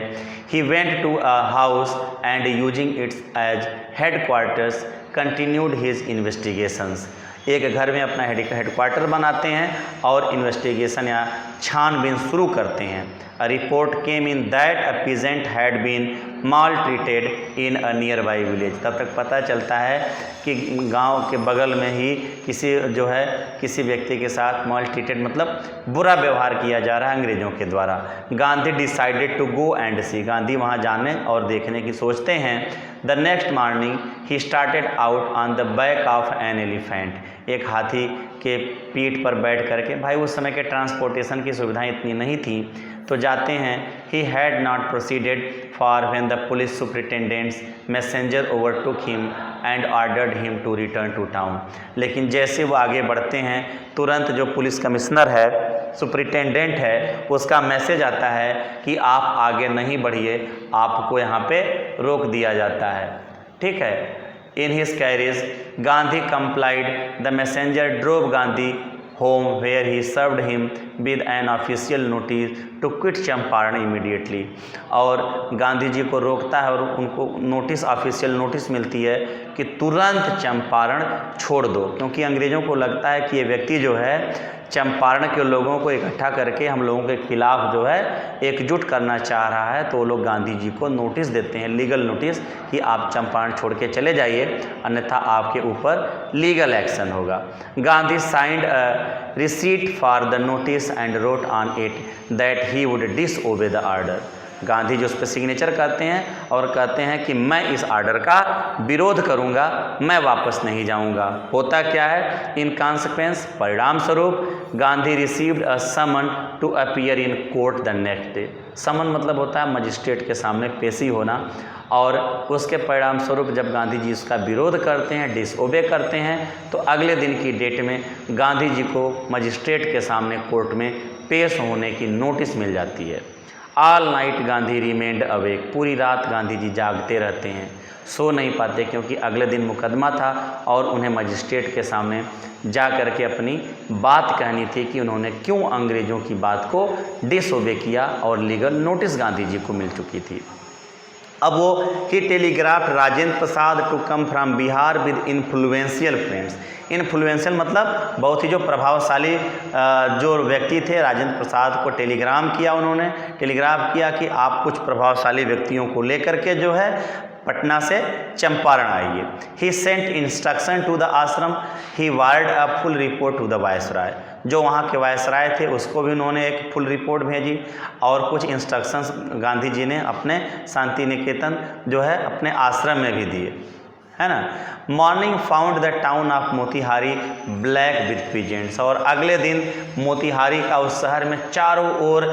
He went to a house and using its as headquarters continued his investigations. एक घर में अपना हेडक्वार्टर बनाते हैं और इन्वेस्टिगेशन या छानबीन शुरू करते हैं। A report came in that a peasant had been maltreated in a nearby village. तब तक पता चलता है कि गांव के बगल में ही किसी व्यक्ति के साथ माल ट्रीटेड मतलब बुरा व्यवहार किया जा रहा है अंग्रेज़ों के द्वारा। Gandhi decided to go and see. Gandhi वहां जाने और देखने की सोचते हैं। The next morning he started out on the back of an elephant. एक हाथी के पीठ पर बैठ करके, भाई उस समय के ट्रांसपोर्टेशन की सुविधाएं इतनी नहीं थी, तो जाते हैं। He had not proceeded far when the police superintendent's messenger overtook him and ordered him to return to town. लेकिन जैसे वो आगे बढ़ते हैं, तुरंत जो पुलिस कमिश्नर है, सुपरिटेंडेंट है, उसका मैसेज आता है कि आप आगे नहीं बढ़िए, आपको यहाँ पे रोक दिया जाता है। ठीक है। In his carriage Gandhi complied. The messenger drove Gandhi home where he served him with an official notice to quit Champaran immediately। और गांधी जी को रोकता है और उनको ऑफिशियल नोटिस मिलती है कि तुरंत चंपारण छोड़ दो, क्योंकि अंग्रेज़ों को लगता है कि ये व्यक्ति जो है चंपारण के लोगों को इकट्ठा करके हम लोगों के खिलाफ जो है एकजुट करना चाह रहा है। तो वो लोग गांधी जी को नोटिस देते हैं, लीगल नोटिस, कि आप चंपारण छोड़ के चले जाइए, अन्यथा आपके ऊपर लीगल एक्शन होगा। Gandhi signed a receipt for the notice and wrote on it that he would disobey the order. Gandhi ji उस पर सिग्नेचर करते हैं और कहते हैं कि मैं इस आर्डर का विरोध करूंगा, मैं वापस नहीं जाऊंगा। होता क्या है, इन कॉन्सिक्वेंस, परिणाम स्वरूप Gandhi received a summon to appear in court the next day. Summon मतलब होता है मजिस्ट्रेट के सामने पेशी होना, और उसके परिणाम स्वरूप जब गांधी जी इसका विरोध करते हैं, डिसओबे करते हैं, तो अगले दिन की डेट में गांधी जी को मजिस्ट्रेट के सामने कोर्ट में पेश होने की नोटिस मिल जाती है। All night Gandhi remained awake, पूरी रात गांधी जी जागते रहते हैं, सो नहीं पाते, क्योंकि अगले दिन मुकदमा था और उन्हें मजिस्ट्रेट के सामने जा कर के अपनी बात कहनी थी कि उन्होंने क्यों अंग्रेज़ों की बात को डिसओबे किया, और लीगल नोटिस गांधी जी को मिल चुकी थी। अब वो he telegraph Rajendra Prasad to come from Bihar with influential friends. Influential मतलब बहुत ही जो प्रभावशाली जो व्यक्ति थे, राजेंद्र प्रसाद को टेलीग्राम किया, उन्होंने टेलीग्राफ किया कि आप कुछ प्रभावशाली व्यक्तियों को लेकर के जो है पटना से चंपारण आइए। He sent instruction to the ashram, he wired a full report to the viceroy. जो वहाँ के वायसराय थे उसको भी उन्होंने एक फुल रिपोर्ट भेजी, और कुछ इंस्ट्रक्शंस गांधी जी ने अपने शांति निकेतन जो है अपने आश्रम में भी दिए, है ना। Morning found the town of Motihari black with peasants, और अगले दिन मोतिहारी का उस शहर में चारों ओर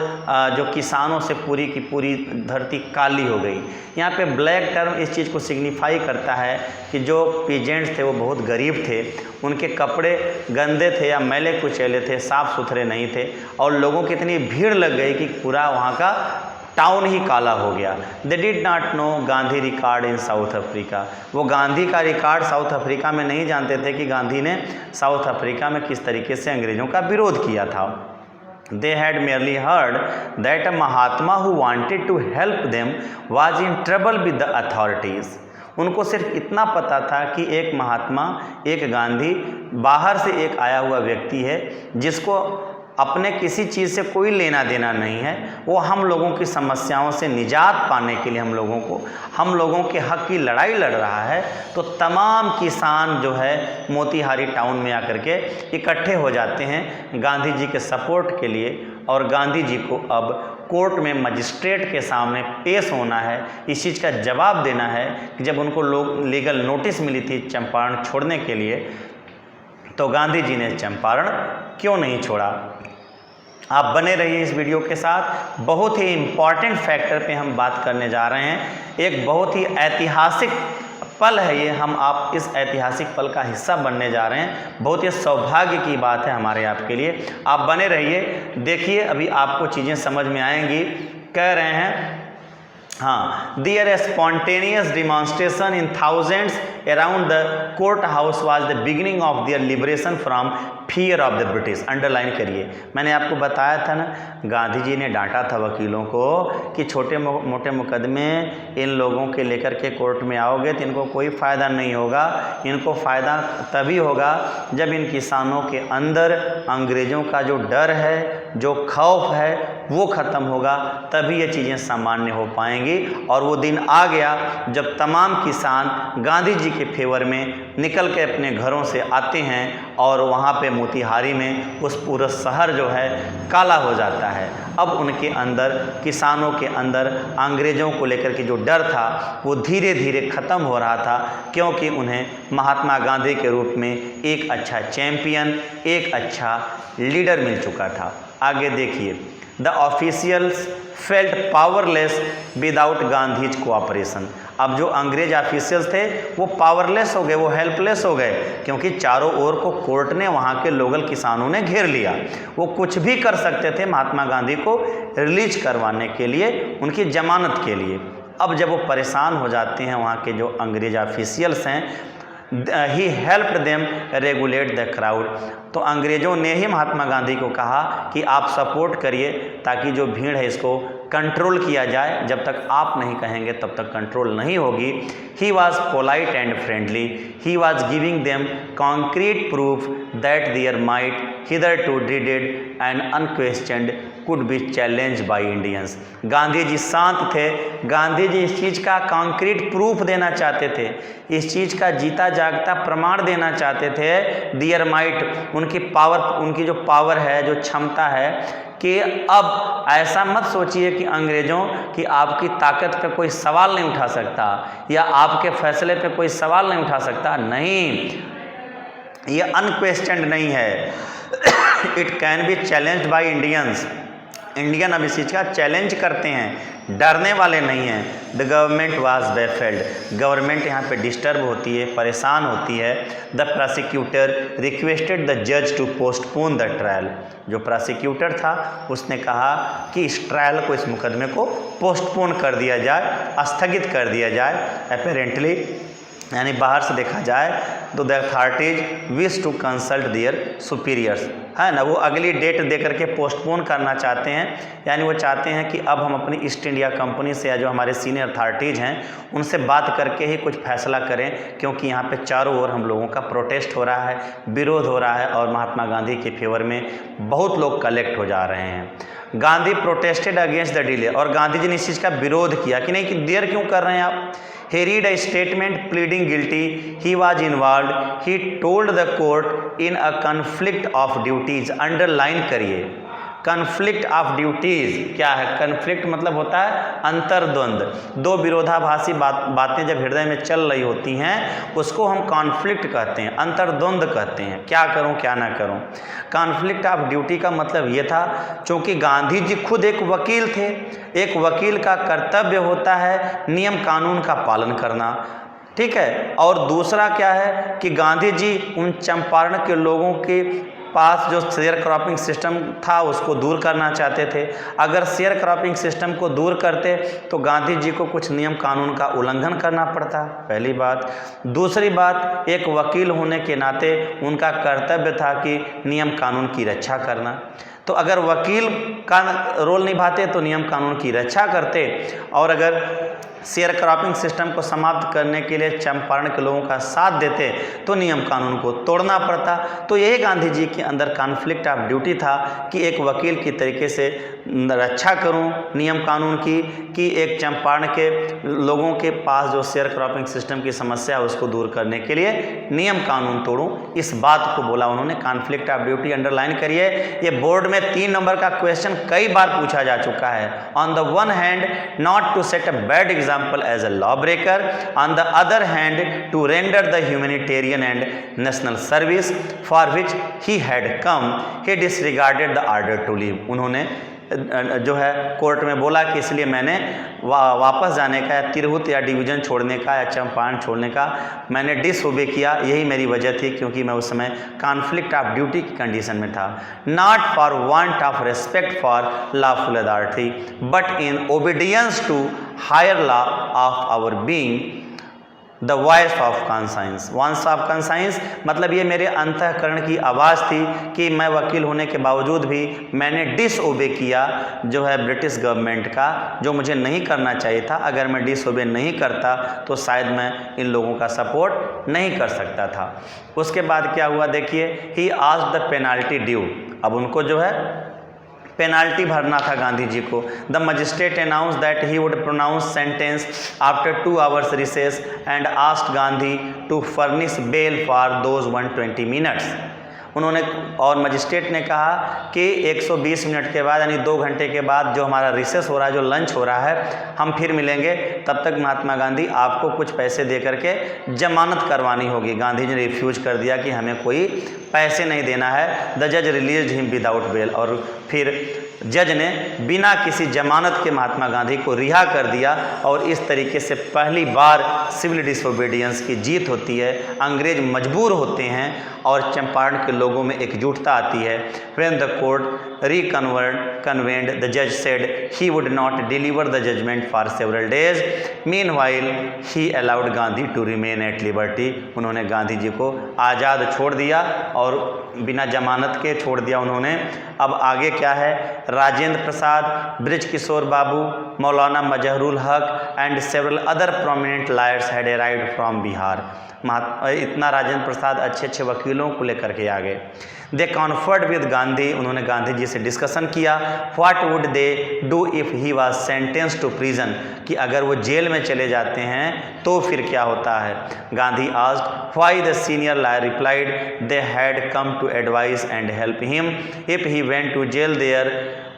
जो किसानों से पूरी की पूरी धरती काली हो गई। यहाँ पे ब्लैक टर्म इस चीज़ को सिग्निफाई करता है कि जो पीजेंट्स थे वो बहुत गरीब थे, उनके कपड़े गंदे थे या मैले कुचैले थे, साफ़ सुथरे नहीं थे, और लोगों की इतनी भीड़ लग गई कि पूरा वहाँ का टाउन ही काला हो गया। They did not know Gandhi record in south Africa, वो गांधी का रिकॉर्ड साउथ अफ्रीका में नहीं जानते थे कि गांधी ने साउथ अफ्रीका में किस तरीके से अंग्रेज़ों का विरोध किया था। They had merely heard that a Mahatma who wanted to help them was in trouble with the authorities. उनको सिर्फ इतना पता था कि एक महात्मा, एक गांधी, बाहर से एक आया हुआ व्यक्ति है जिसको अपने किसी चीज़ से कोई लेना देना नहीं है, वो हम लोगों की समस्याओं से निजात पाने के लिए हम लोगों के हक की लड़ाई लड़ रहा है। तो तमाम किसान जो है मोतिहारी टाउन में आकर के इकट्ठे हो जाते हैं गांधी जी के सपोर्ट के लिए, और गांधी जी को अब कोर्ट में मजिस्ट्रेट के सामने पेश होना है, इस चीज़ का जवाब देना है कि जब उनको लीगल नोटिस मिली थी चंपारण छोड़ने के लिए, तो गांधी जी ने चंपारण क्यों नहीं छोड़ा। आप बने रहिए इस वीडियो के साथ। बहुत ही इम्पॉर्टेंट फैक्टर पे हम बात करने जा रहे हैं। एक बहुत ही ऐतिहासिक पल है ये, हम आप इस ऐतिहासिक पल का हिस्सा बनने जा रहे हैं। बहुत ही सौभाग्य की बात है हमारे आपके लिए। आप बने रहिए, देखिए अभी आपको चीज़ें समझ में आएंगी। कह रहे हैं हाँ, their spontaneous demonstration in thousands around the court house was the beginning of their liberation from fear of the British. Underline करिए, मैंने आपको बताया था ना, गांधी जी ने डांटा था वकीलों को कि छोटे मोटे मुकदमे इन लोगों के लेकर के कोर्ट में आओगे तो इनको कोई फ़ायदा नहीं होगा। इनको फ़ायदा तभी होगा जब इन किसानों के अंदर अंग्रेज़ों का जो डर है, जो खौफ है, वो ख़त्म होगा, तभी ये चीज़ें सामान्य हो पाएंगी। और वो दिन आ गया जब तमाम किसान गांधी जी के फेवर में निकल के अपने घरों से आते हैं, और वहाँ पे मोतिहारी में उस पूरा शहर जो है काला हो जाता है। अब उनके अंदर, किसानों के अंदर अंग्रेज़ों को लेकर के जो डर था वो धीरे धीरे ख़त्म हो रहा था, क्योंकि उन्हें महात्मा गांधी के रूप में एक अच्छा चैम्पियन, एक अच्छा लीडर मिल चुका था। आगे देखिए, the officials felt powerless without Gandhi's cooperation. अब जो अंग्रेज ऑफिशियल्स थे वो पावरलेस हो गए, वो हेल्पलेस हो गए, क्योंकि चारों ओर को कोर्ट ने, वहाँ के लोकल किसानों ने घेर लिया। वो कुछ भी कर सकते थे महात्मा गांधी को रिलीज करवाने के लिए, उनकी जमानत के लिए। अब जब वो परेशान हो जाते हैं वहाँ के जो अंग्रेज ऑफिशियल्स हैं, he helped them regulate the crowd. तो अंग्रेज़ों ने ही महात्मा गांधी को कहा कि आप सपोर्ट करिए ताकि जो भीड़ है इसको कंट्रोल किया जाए, जब तक आप नहीं कहेंगे तब तक कंट्रोल नहीं होगी। He was polite and friendly, he was giving them concrete proof that there might hitherto dreaded and unquestioned could be challenged by Indians। Gandhi ji शांत थे, गांधी जी इस चीज़ का कॉन्क्रीट प्रूफ देना चाहते थे, इस चीज़ का जीता जागता प्रमाण देना चाहते थे, देयर माइट, उनकी पावर, उनकी जो पावर है, जो क्षमता है, कि अब ऐसा मत सोचिए कि अंग्रेज़ों कि आपकी ताकत पे कोई सवाल नहीं उठा सकता या आपके फैसले पे कोई सवाल नहीं उठा सकता। नहीं, ये अनक्वेश्चन्ड नहीं है। It can be challenged by Indians. Indian अब इस चीज़ का चैलेंज करते हैं, डरने वाले नहीं हैं। द गवर्नमेंट वाज बेफेल्ड, गवर्नमेंट यहाँ पे डिस्टर्ब होती है, परेशान होती है। द प्रोसिक्यूटर रिक्वेस्टेड द जज टू पोस्टपोन द ट्रायल, जो प्रोसिक्यूटर था उसने कहा कि इस ट्रायल को, इस मुकदमे को पोस्टपोन कर दिया जाए, स्थगित कर दिया जाए। अपेरेंटली, यानी बाहर से देखा जाए तो the authorities wish to consult their superiors, है ना, वो अगली डेट दे करके पोस्टपोन करना चाहते हैं। यानी वो चाहते हैं कि अब हम अपनी ईस्ट इंडिया कंपनी से या जो हमारे सीनियर अथॉरिटीज़ हैं उनसे बात करके ही कुछ फैसला करें, क्योंकि यहाँ पे चारों ओर हम लोगों का प्रोटेस्ट हो रहा है, विरोध हो रहा है और महात्मा गांधी के फेवर में बहुत लोग कलेक्ट हो जा रहे हैं। Gandhi protested against the delay, और गांधी जी ने इस चीज़ का विरोध किया कि नहीं, कि देर क्यों कर रहे हैं आप। He read a statement pleading guilty. He was involved. He told the court in a conflict of duties. Underline करिए, कन्फ्लिक्ट ऑफ ड्यूटीज़ क्या है? कन्फ्लिक्ट मतलब होता है अंतर्द्वंद, दो विरोधाभासी बातें जब हृदय में चल रही होती हैं उसको हम कॉन्फ्लिक्ट कहते हैं, अंतर्द्वंद कहते हैं। क्या करूं क्या ना करूं। कॉन्फ्लिक्ट ऑफ ड्यूटी का मतलब ये था, चूँकि गांधी जी खुद एक वकील थे, एक वकील का कर्तव्य होता है नियम कानून का पालन करना, ठीक है। और दूसरा क्या है कि गांधी जी उन चंपारण के लोगों के पास जो शेयर क्रॉपिंग सिस्टम था उसको दूर करना चाहते थे। अगर शेयर क्रॉपिंग सिस्टम को दूर करते तो गांधी जी को कुछ नियम कानून का उल्लंघन करना पड़ता, पहली बात। दूसरी बात, एक वकील होने के नाते उनका कर्तव्य था कि नियम कानून की रक्षा करना। तो अगर वकील का रोल निभाते तो नियम कानून की रक्षा करते, और अगर शेयर क्रॉपिंग सिस्टम को समाप्त करने के लिए चंपारण के लोगों का साथ देते तो नियम कानून को तोड़ना पड़ता। तो यही गांधी जी के अंदर कॉन्फ्लिक्ट ऑफ ड्यूटी था कि एक वकील की तरीके से रक्षा करूं नियम कानून की, कि एक चंपारण के लोगों के पास जो शेयर क्रॉपिंग सिस्टम की समस्या है उसको दूर करने के लिए नियम कानून तोड़ूं, इस बात को बोला उन्होंने। कॉन्फ्लिक्ट ऑफ ड्यूटी अंडरलाइन करिए। ये बोर्ड में 3 नंबर का क्वेश्चन कई बार पूछा जा चुका है। On the one hand not to set a bad example as a lawbreaker, on the other hand to render the humanitarian and national service for which he had come, he disregarded the order to leave। उन्होंने जो है कोर्ट में बोला कि इसलिए मैंने वापस जाने का, या तिरहुत या डिवीज़न छोड़ने का या चंपारण छोड़ने का मैंने डिसओबे किया, यही मेरी वजह थी, क्योंकि मैं उस समय कॉन्फ्लिक्ट ऑफ ड्यूटी की कंडीशन में था। Not for want of respect for lawful authority but in obedience to higher law of our being the voice of conscience. Voice of conscience मतलब ये मेरे अंतःकरण की आवाज़ थी कि मैं वकील होने के बावजूद भी मैंने डिसओबे किया जो है ब्रिटिश गवर्नमेंट का, जो मुझे नहीं करना चाहिए था। अगर मैं डिसओबे नहीं करता तो शायद मैं इन लोगों का सपोर्ट नहीं कर सकता था। उसके बाद क्या हुआ देखिए, he asked the penalty due. अब उनको जो है पेनाल्टी भरना था गांधी जी को। The magistrate announce that he would pronounce sentence after 2 hours recess and asked Gandhi to furnish bail for those 120 minutes. उन्होंने, और मजिस्ट्रेट ने कहा कि 120 मिनट के बाद, यानी 2 घंटे के बाद जो हमारा रिसेस हो रहा है, जो लंच हो रहा है, हम फिर मिलेंगे, तब तक महात्मा गांधी आपको कुछ पैसे दे करके जमानत करवानी होगी। गांधी जी ने रिफ्यूज कर दिया कि हमें कोई पैसे नहीं देना है। द जज रिलीज्ड हिम विदाउट बेल, और फिर जज ने बिना किसी जमानत के महात्मा गांधी को रिहा कर दिया। और इस तरीके से पहली बार सिविल डिसोबीडियंस की जीत होती है। अंग्रेज मजबूर होते हैं और चंपारण के लोगों में एकजुटता आती है। When the court reconvened, the judge said he would not deliver the judgment for several days. Meanwhile, he allowed Gandhi to remain at liberty. उन्होंने गांधी जी को आज़ाद छोड़ दिया और बिना जमानत के छोड़ दिया उन्होंने। अब आगे क्या है, राजेंद्र प्रसाद, ब्रिज किशोर बाबू, मौलाना मजहरुल हक and several other prominent lawyers had arrived from Bihar. इतना राजेंद्र प्रसाद अच्छे अच्छे वकीलों को लेकर के आ गए आगे। दे कॉन्फर्ड विद गांधी, उन्होंने गांधी जी से डिस्कशन किया। What would they do if he was sentence to prison, कि अगर वो जेल में चले जाते हैं तो फिर क्या होता है। Gandhi asked why, the senior lawyer replied they had come to advise and help him, if he went to jail there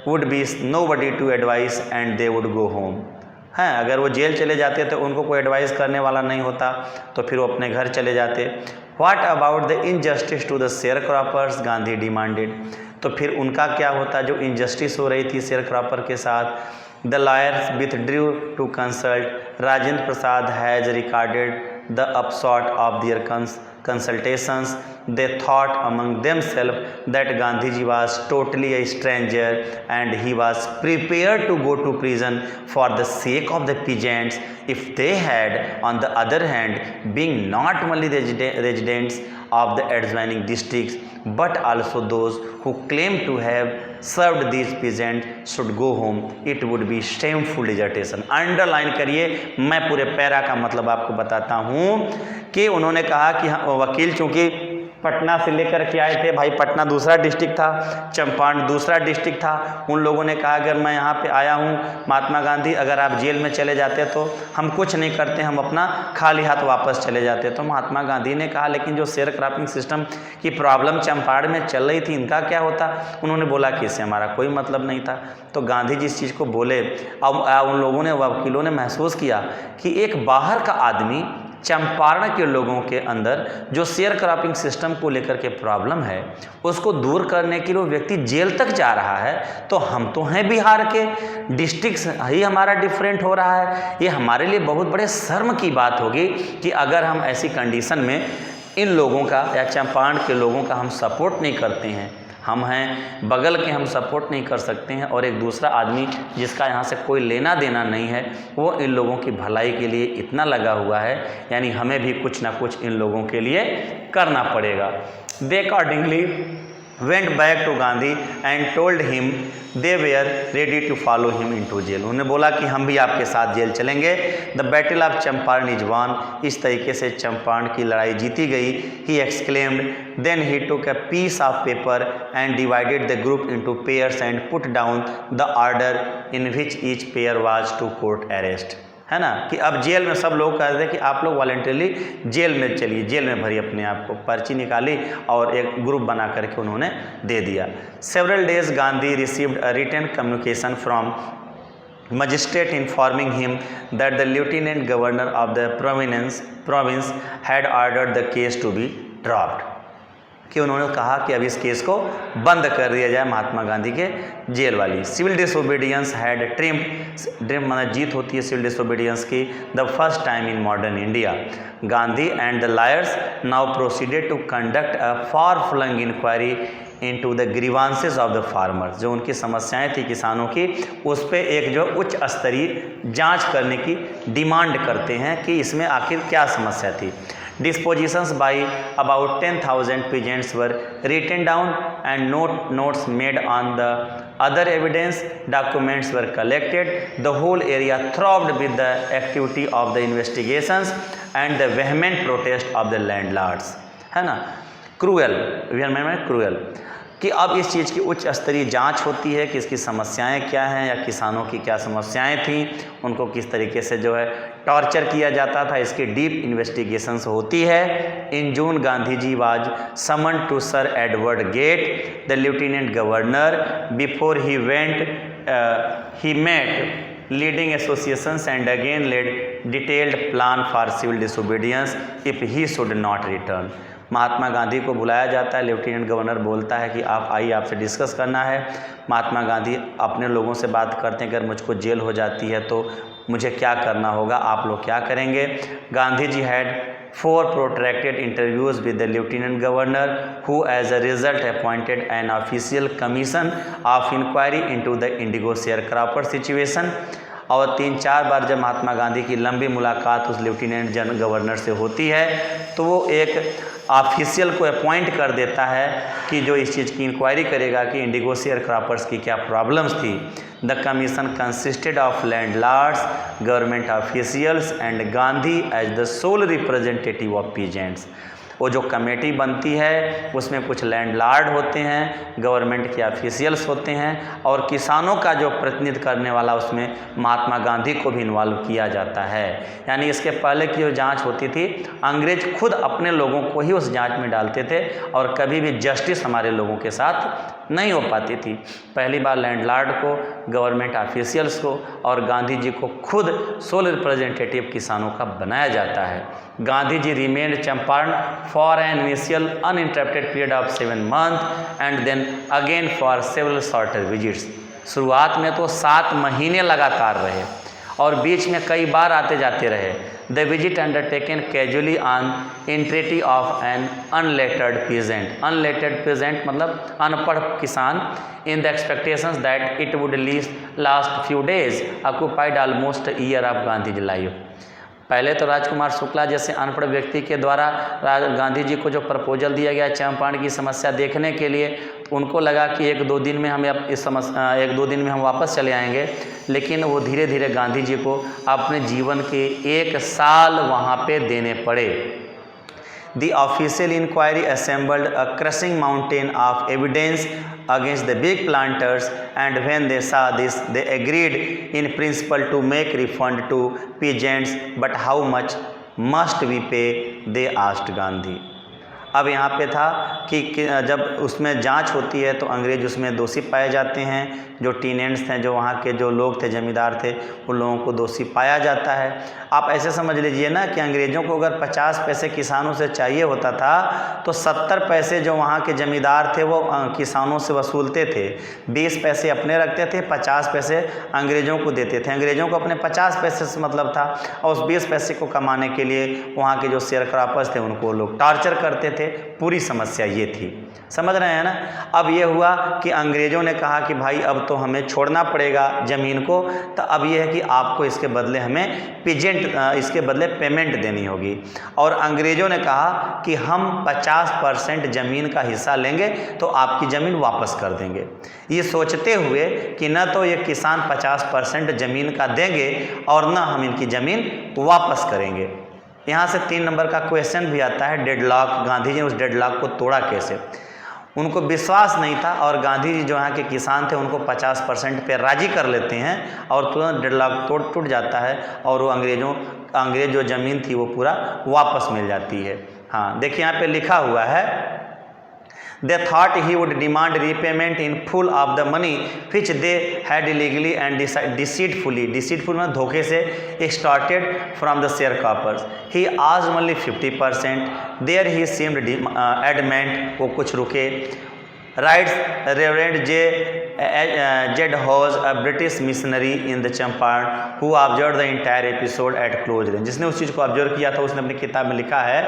would be nobody to advise and they would go home. हैं, अगर वो जेल चले जाते तो उनको कोई एडवाइस करने वाला नहीं होता, तो फिर वो अपने घर चले जाते। What about the injustice to the share croppers, Gandhi demanded, तो फिर उनका क्या होता, जो इनजस्टिस हो रही थी शेयर क्रॉपर के साथ। The lawyers withdrew to consult, Rajendra Prasad has recorded the upshot of their consultations. They thought among themselves that Gandhiji was totally a stranger and he was prepared to go to prison for the sake of the peasants. If they had, on the other hand, being not only residents of the adjoining districts but also those who claim to have served these peasants should go home, it would be shameful desertion. Underline करिए, मैं पूरे पैरा का मतलब आपको बताता हूँ कि उन्होंने कहा कि वकील चूँकि पटना से लेकर के आए थे, भाई पटना दूसरा डिस्ट्रिक्ट था, चंपारण दूसरा डिस्ट्रिक्ट था, उन लोगों ने कहा अगर मैं यहाँ पे आया हूँ महात्मा गांधी, अगर आप जेल में चले जाते तो हम कुछ नहीं करते, हम अपना खाली हाथ वापस चले जाते। तो महात्मा गांधी ने कहा लेकिन जो शेयर क्रॉपिंग सिस्टम की प्रॉब्लम चंपारण में चल रही थी इनका क्या होता। उन्होंने बोला कि इससे हमारा कोई मतलब नहीं था। तो गांधी जी इस चीज़ को बोले। अब उन लोगों ने, वकीलों ने महसूस किया कि एक बाहर का आदमी चंपारण के लोगों के अंदर जो शेयर क्रॉपिंग सिस्टम को लेकर के प्रॉब्लम है उसको दूर करने के लिए वो व्यक्ति जेल तक जा रहा है, तो हम तो हैं बिहार के, डिस्ट्रिक्ट ही हमारा डिफरेंट हो रहा है। ये हमारे लिए बहुत बड़े शर्म की बात होगी कि अगर हम ऐसी कंडीशन में इन लोगों का या चंपारण के लोगों का हम सपोर्ट नहीं करते हैं, हम हैं बगल के, हम सपोर्ट नहीं कर सकते हैं, और एक दूसरा आदमी जिसका यहाँ से कोई लेना देना नहीं है वो इन लोगों की भलाई के लिए इतना लगा हुआ है, यानी हमें भी कुछ ना कुछ इन लोगों के लिए करना पड़ेगा। They accordingly went back to Gandhi and told him they were ready to follow him into jail. उन्होंने बोला कि हम भी आपके साथ जेल चलेंगे। The battle of Champaran is won, इस तरीके से चंपारण की लड़ाई जीती गई। He exclaimed, then he took a piece of paper and divided the group into pairs and put down the order in which each pair was to court arrest. है ना, कि अब जेल में सब लोग कहते हैं कि आप लोग वॉलंटरली जेल में चलिए, जेल में भरिए अपने आप को, पर्ची निकाली और एक ग्रुप बना करके उन्होंने दे दिया। Several days Gandhi received a written communication from magistrate informing him that the lieutenant governor of the province had ordered the case to be dropped, कि उन्होंने कहा कि अब इस केस को बंद कर दिया जाए महात्मा गांधी के जेल वाली। सिविल डिसोबीडियंस हैड ट्रिम्ड मतलब जीत होती है सिविल डिसोबीडियंस की, the first time in modern India. Gandhi and the lawyers now proceeded to conduct a far flung inquiry into the grievances of the farmers, जो उनकी समस्याएं थी किसानों की, उस पर एक जो उच्च स्तरीय जांच करने की डिमांड करते हैं कि इसमें आखिर क्या समस्या थी। Dispositions by about 10,000 peasants were written down and notes made on the other evidence. Documents were collected. The whole area throbbed with the activity of the investigations and the vehement protest of the landlords. है ना, क्रूएल, क्रूएल कि अब इस चीज़ की उच्च स्तरीय जांच होती है कि इसकी समस्याएं क्या हैं या किसानों की क्या समस्याएं थी, उनको किस तरीके से जो है टॉर्चर किया जाता था, इसकी डीप इन्वेस्टिगेशंस होती है। In June Gandhi ji was summon to sir Edward Gait the lieutenant governor before he went he met leading associations and again laid detailed plan for civil disobedience if he should not return. Mahatma Gandhi को बुलाया जाता है, लेफ्टिनेंट गवर्नर बोलता है कि आप आइए, आपसे डिस्कस करना है। महात्मा गांधी अपने लोगों से बात करते हैं, अगर मुझको जेल हो जाती है तो मुझे क्या करना होगा, आप लोग क्या करेंगे। Gandhi ji had 4 protracted interviews with the lieutenant governor who as a result appointed an official commission of inquiry into the indigo sharecropper situation। और 3-4 बार जब महात्मा गांधी की लंबी मुलाकात उस लेफ्टिनेंट गवर्नर से होती है तो वो एक ऑफिशियल को अपॉइंट कर देता है कि जो इस चीज़ की इंक्वायरी करेगा कि इंडिगो शेयर क्रॉपर्स की क्या प्रॉब्लम्स थी। The commission consisted of landlords, government officials and Gandhi as the sole representative of peasants. वो जो कमेटी बनती है उसमें कुछ लैंडलॉर्ड होते हैं, गवर्नमेंट के ऑफिशियल्स होते हैं और किसानों का जो प्रतिनिधित्व करने वाला उसमें महात्मा गांधी को भी इन्वॉल्व किया जाता है। यानी इसके पहले की जो जांच होती थी अंग्रेज खुद अपने लोगों को ही उस जांच में डालते थे और कभी भी जस्टिस हमारे लोगों के साथ नहीं हो पाती थी। पहली बार लैंडलॉर्ड को, गवर्नमेंट ऑफिशियल्स को और गांधी जी को खुद सोल रिप्रेजेंटेटिव किसानों का बनाया जाता है। Gandhi ji remained Champaran for an initial uninterrupted period of 7 months and then again for several shorter visits. शुरुआत में तो 7 महीने लगातार रहे और बीच में कई बार आते जाते रहे। The visit undertaken casually on entry of an unlettered peasant. Unlettered peasant मतलब अनपढ़ किसान। In the expectations that it would last few days occupied almost year of Gandhi life. पहले तो राजकुमार शुक्ला जैसे अनपढ़ व्यक्ति के द्वारा गांधी जी को जो प्रपोजल दिया गया चंपारण की समस्या देखने के लिए, उनको लगा कि 1-2 दिन में हमें इस समस्या 1-2 दिन में हम वापस चले आएंगे, लेकिन वो धीरे धीरे गांधी जी को अपने जीवन के 1 साल वहाँ पे देने पड़े। The official inquiry assembled a crushing mountain of evidence against the big planters, and when they saw this, they agreed in principle to make refund to peasants. But how much must we pay? They asked Gandhi. अब यहाँ पे था कि जब उसमें जांच होती है तो अंग्रेज उसमें दोषी पाए जाते हैं। जो टीनेंट्स थे, जो वहाँ के जो लोग थे, जमींदार थे, उन लोगों को दोषी पाया जाता है। आप ऐसे समझ लीजिए ना कि अंग्रेज़ों को अगर 50 पैसे किसानों से चाहिए होता था तो 70 पैसे जो वहाँ के जमींदार थे वो किसानों से वसूलते थे। 20 पैसे अपने रखते थे, 50 पैसे अंग्रेज़ों को देते थे। अंग्रेज़ों को अपने 50 पैसे से मतलब था और उस 20 पैसे को कमाने के लिए वहाँ के जो शेयर क्रॉपर्स थे उनको लोग टार्चर करते थे। पूरी समस्या ये थी, समझ रहे हैं ना। अब ये हुआ कि अंग्रेज़ों ने कहा कि भाई अब तो हमें छोड़ना पड़ेगा ज़मीन को, तो अब ये है कि आपको इसके बदले हमें इसके बदले पेमेंट देनी होगी। और अंग्रेज़ों ने कहा कि हम 50% ज़मीन का हिस्सा लेंगे तो आपकी ज़मीन वापस कर देंगे। ये सोचते हुए कि न तो ये किसान 50% ज़मीन का देंगे और न हम इनकी ज़मीन वापस करेंगे। यहाँ से 3 नंबर का क्वेश्चन भी आता है, डेडलॉक। गांधी जी ने उस डेडलॉक को तोड़ा कैसे? उनको विश्वास नहीं था और गांधी जी जो यहाँ के किसान थे उनको 50% पे राजी कर लेते हैं और तुरंत डेडलॉक टूट जाता है और वो अंग्रेज जो ज़मीन थी वो पूरा वापस मिल जाती है। हाँ, देखिए यहाँ पे लिखा हुआ है, They thought he would demand repayment in full of the money which they had illegally and deceitfully में धोखे से extorted from the sharecroppers. He asked only 50%. There he seemed adamant, वो कुछ रुके। Writes Reverend J. Hawes, a British missionary in the Champaran, who observed the entire episode at close range. जिसने उस चीज़ को ऑब्जर्व किया था उसने अपनी किताब में लिखा है,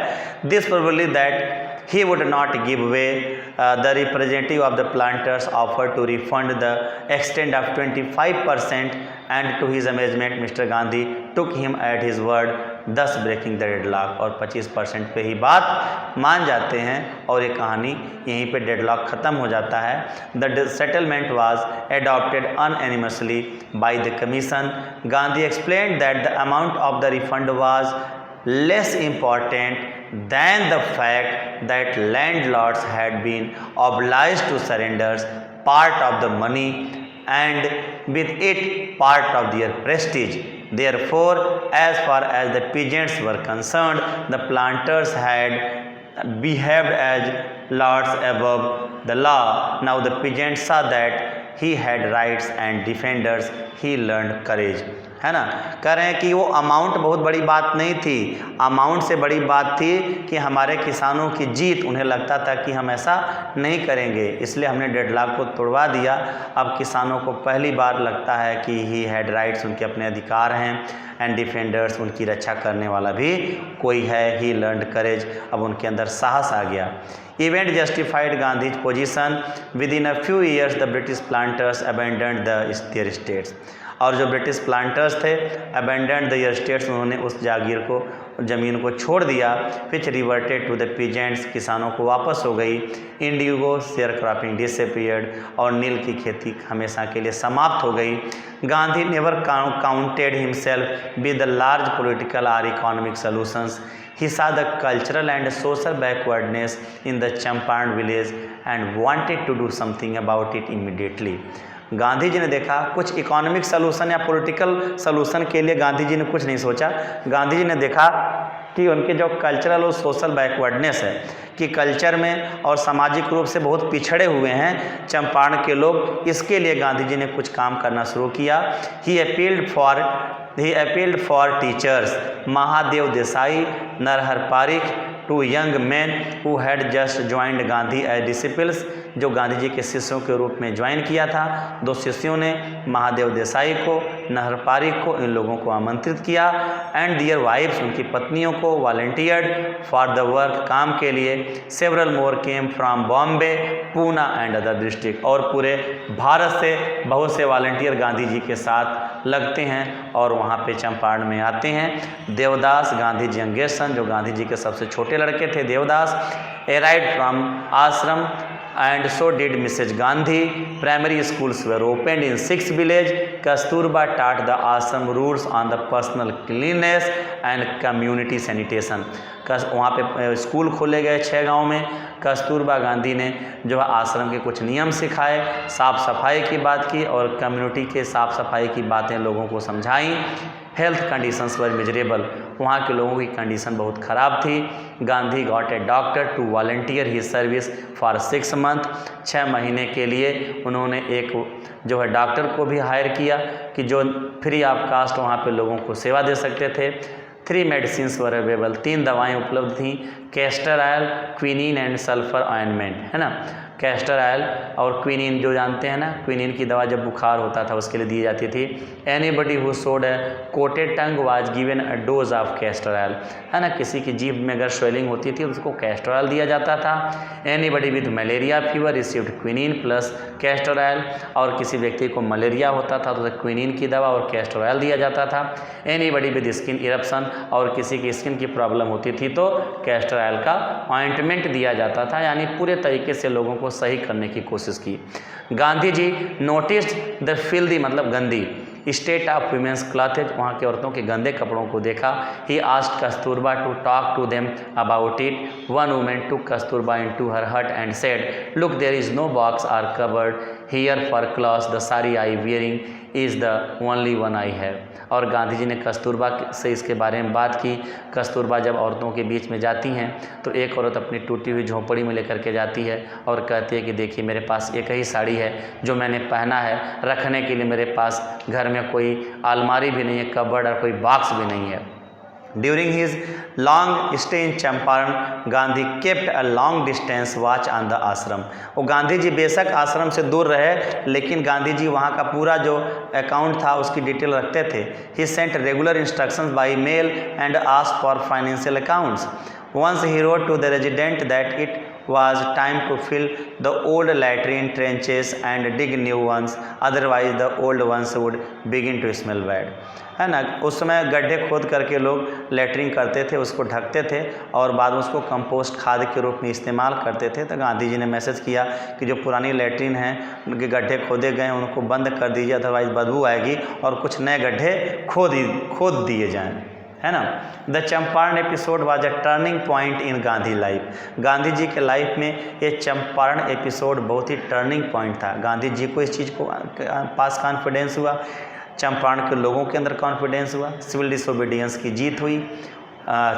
This probably that he would not give way. The representative of the planters offered to refund the extent of 25%, and to his amazement Mr. Gandhi took him at his word, thus breaking the deadlock. और 25% पे ही बात मान जाते हैं और ये कहानी यहीं पे डेडलॉक ख़त्म हो जाता है। The settlement was adopted unanimously by the commission. Gandhi explained that the amount of the refund was less important than the fact that landlords had been obliged to surrender part of the money and with it part of their prestige. Therefore, as far as the peasants were concerned, the planters had behaved as lords above the law. Now the peasants saw that he had rights and defenders. He learned courage. है ना। कह रहे हैं कि वो अमाउंट बहुत बड़ी बात नहीं थी, अमाउंट से बड़ी बात थी कि हमारे किसानों की जीत। उन्हें लगता था कि हम ऐसा नहीं करेंगे, इसलिए हमने डेडलॉक को तोड़वा दिया। अब किसानों को पहली बार लगता है कि ही हैड राइट्स, उनके अपने अधिकार हैं, एंड डिफेंडर्स, उनकी रक्षा करने वाला भी कोई है। ही लर्नड करेज, अब उनके अंदर साहस आ गया। Event justified Gandhi's position. Within a few years the British planters abandoned their states. और जो ब्रिटिश प्लांटर्स थे अबेंडन्ड देयर स्टेट्स, उन्होंने उस जागीर को, ज़मीन को छोड़ दिया। Which reverted to the peasants, किसानों को वापस हो गई। इंडिगो शेयर क्रॉपिंग डिसअपीयर्ड, और नील की खेती हमेशा के लिए समाप्त हो गई। Gandhi never counted himself with the large political और economic solutions. He saw the cultural and social backwardness in the Champaran village and wanted to do something about it immediately. Gandhi ji ने देखा कुछ इकोनॉमिक सलूशन या पॉलिटिकल सलूशन के लिए गांधी जी ने कुछ नहीं सोचा। गांधी जी ने देखा कि उनके जो कल्चरल और सोशल बैकवर्डनेस है कि कल्चर में और सामाजिक रूप से बहुत पिछड़े हुए हैं चंपारण के लोग, इसके लिए गांधी जी ने कुछ काम करना शुरू किया। He appealed for teachers Mahadev Desai, Narhari Parikh, two young man who had just joined Gandhi as disciples, जो गांधी जी के शिष्यों के रूप में ज्वाइन किया था। 2 शिष्यों ने महादेव देसाई को, नरहर पारिक को, इन लोगों को आमंत्रित किया। एंड दियर वाइफ्स, उनकी पत्नियों को वॉलंटियर्ड फॉर द वर्क, काम के लिए। Several more came from Bombay, Poona and other district, और पूरे भारत से बहुत से वॉलंटियर गांधी जी के साथ लगते हैं और वहाँ पे चंपारण में आते हैं। देवदास, गांधी जी यंगेस्ट सन, जो गांधी जी के सबसे छोटे लड़के थे देवदास, अराइव्ड फ्रॉम आश्रम and so did Mrs. Gandhi. Primary schools were opened in 6 villages. Kasturba taught the ashram rules on the personal cleanliness and community sanitation. वहाँ पे स्कूल खोले गए 6 गांव में। कस्तूरबा गांधी ने जो है आश्रम के कुछ नियम सिखाए, साफ़ सफाई की बात की और कम्युनिटी के साफ़ सफाई की बातें लोगों को समझाई। हेल्थ कंडीशंस वर मिजरेबल, वहाँ के लोगों की कंडीशन बहुत ख़राब थी। Gandhi got a doctor to volunteer he service for 6 month, 6 महीने के लिए उन्होंने एक जो है डॉक्टर को भी हायर किया कि जो फ्री ऑफ कास्ट वहाँ पे लोगों को सेवा दे सकते थे। 3 मेडिसिन्स वर अवेलेबल, 3 दवाएं उपलब्ध थीं, castor oil, quinine and sulphur ointment, है ना। कैस्टर ऑयल और क्विनीन जो जानते हैं ना, क्विनीन की दवा जब बुखार होता था उसके लिए दी जाती थी। Anybody who showed A coated tongue was given a dose of castor oil, है ना, किसी की जीभ में अगर स्वेलिंग होती थी उसको कैस्टर ऑयल दिया जाता था। Anybody with malaria fever received quinine plus castor oil, और किसी व्यक्ति को मलेरिया होता था तो उसे क्विनीन की दवा और कैस्टर ऑयल दिया जाता था। एनीबडी विद स्किन इरप्शन, और किसी की स्किन की प्रॉब्लम होती थी तो कैस्टर ऑयल का ऑइंटमेंट दिया जाता था, यानी पूरे तरीके से लोगों को सही करने की कोशिश की। Gandhi ji noticed the filthy, मतलब गंदी, स्टेट ऑफ वीमेंस क्लॉथेज, वहाँ के औरतों के गंदे कपड़ों को देखा। He asked Kasturba to talk to them about it. One women took Kasturba into her hut and said, look there is no box or cupboard here for clothes, the sari I wearing is the only one I have. और गांधी जी ने कस्तूरबा से इसके बारे में बात की। कस्तूरबा जब औरतों के बीच में जाती हैं तो एक औरत अपनी टूटी हुई झोंपड़ी में लेकर के जाती है और कहती है कि देखिए मेरे पास एक ही साड़ी है जो मैंने पहना है, रखने के लिए मेरे पास घर में कोई अलमारी भी नहीं है, कबर्ड और कोई बॉक्स भी नहीं है। During his long stay in Champaran, Gandhi kept a long distance watch on the ashram. वो गांधी जी बेशक आश्रम से दूर रहे लेकिन गांधी जी वहाँ का पूरा जो अकाउंट था उसकी डिटेल रखते थे। He sent regular instructions by mail and asked for financial accounts. Once he wrote to the resident that it was time to fill the old latrine trenches and dig new ones, otherwise the old ones would begin to smell bad. है ना, उस समय गड्ढे खोद करके लोग लेटरिन करते थे, उसको ढकते थे और बाद में उसको कंपोस्ट खाद के रूप में इस्तेमाल करते थे। तो गांधी जी ने मैसेज किया कि जो पुरानी लेटरिन हैं उनके गड्ढे खोदे गए उनको बंद कर दीजिए, अदरवाइज बदबू आएगी, और कुछ नए गड्ढे खोद दिए जाएँ, है ना। The Champaran episode was a turning point in Gandhi life. Gandhi ji के लाइफ में ये चंपारण एपिसोड बहुत ही टर्निंग पॉइंट था। गांधी जी को इस चीज़ को पास कॉन्फिडेंस हुआ, चंपारण के लोगों के अंदर कॉन्फिडेंस हुआ, सिविल डिसोबीडियंस की जीत हुई।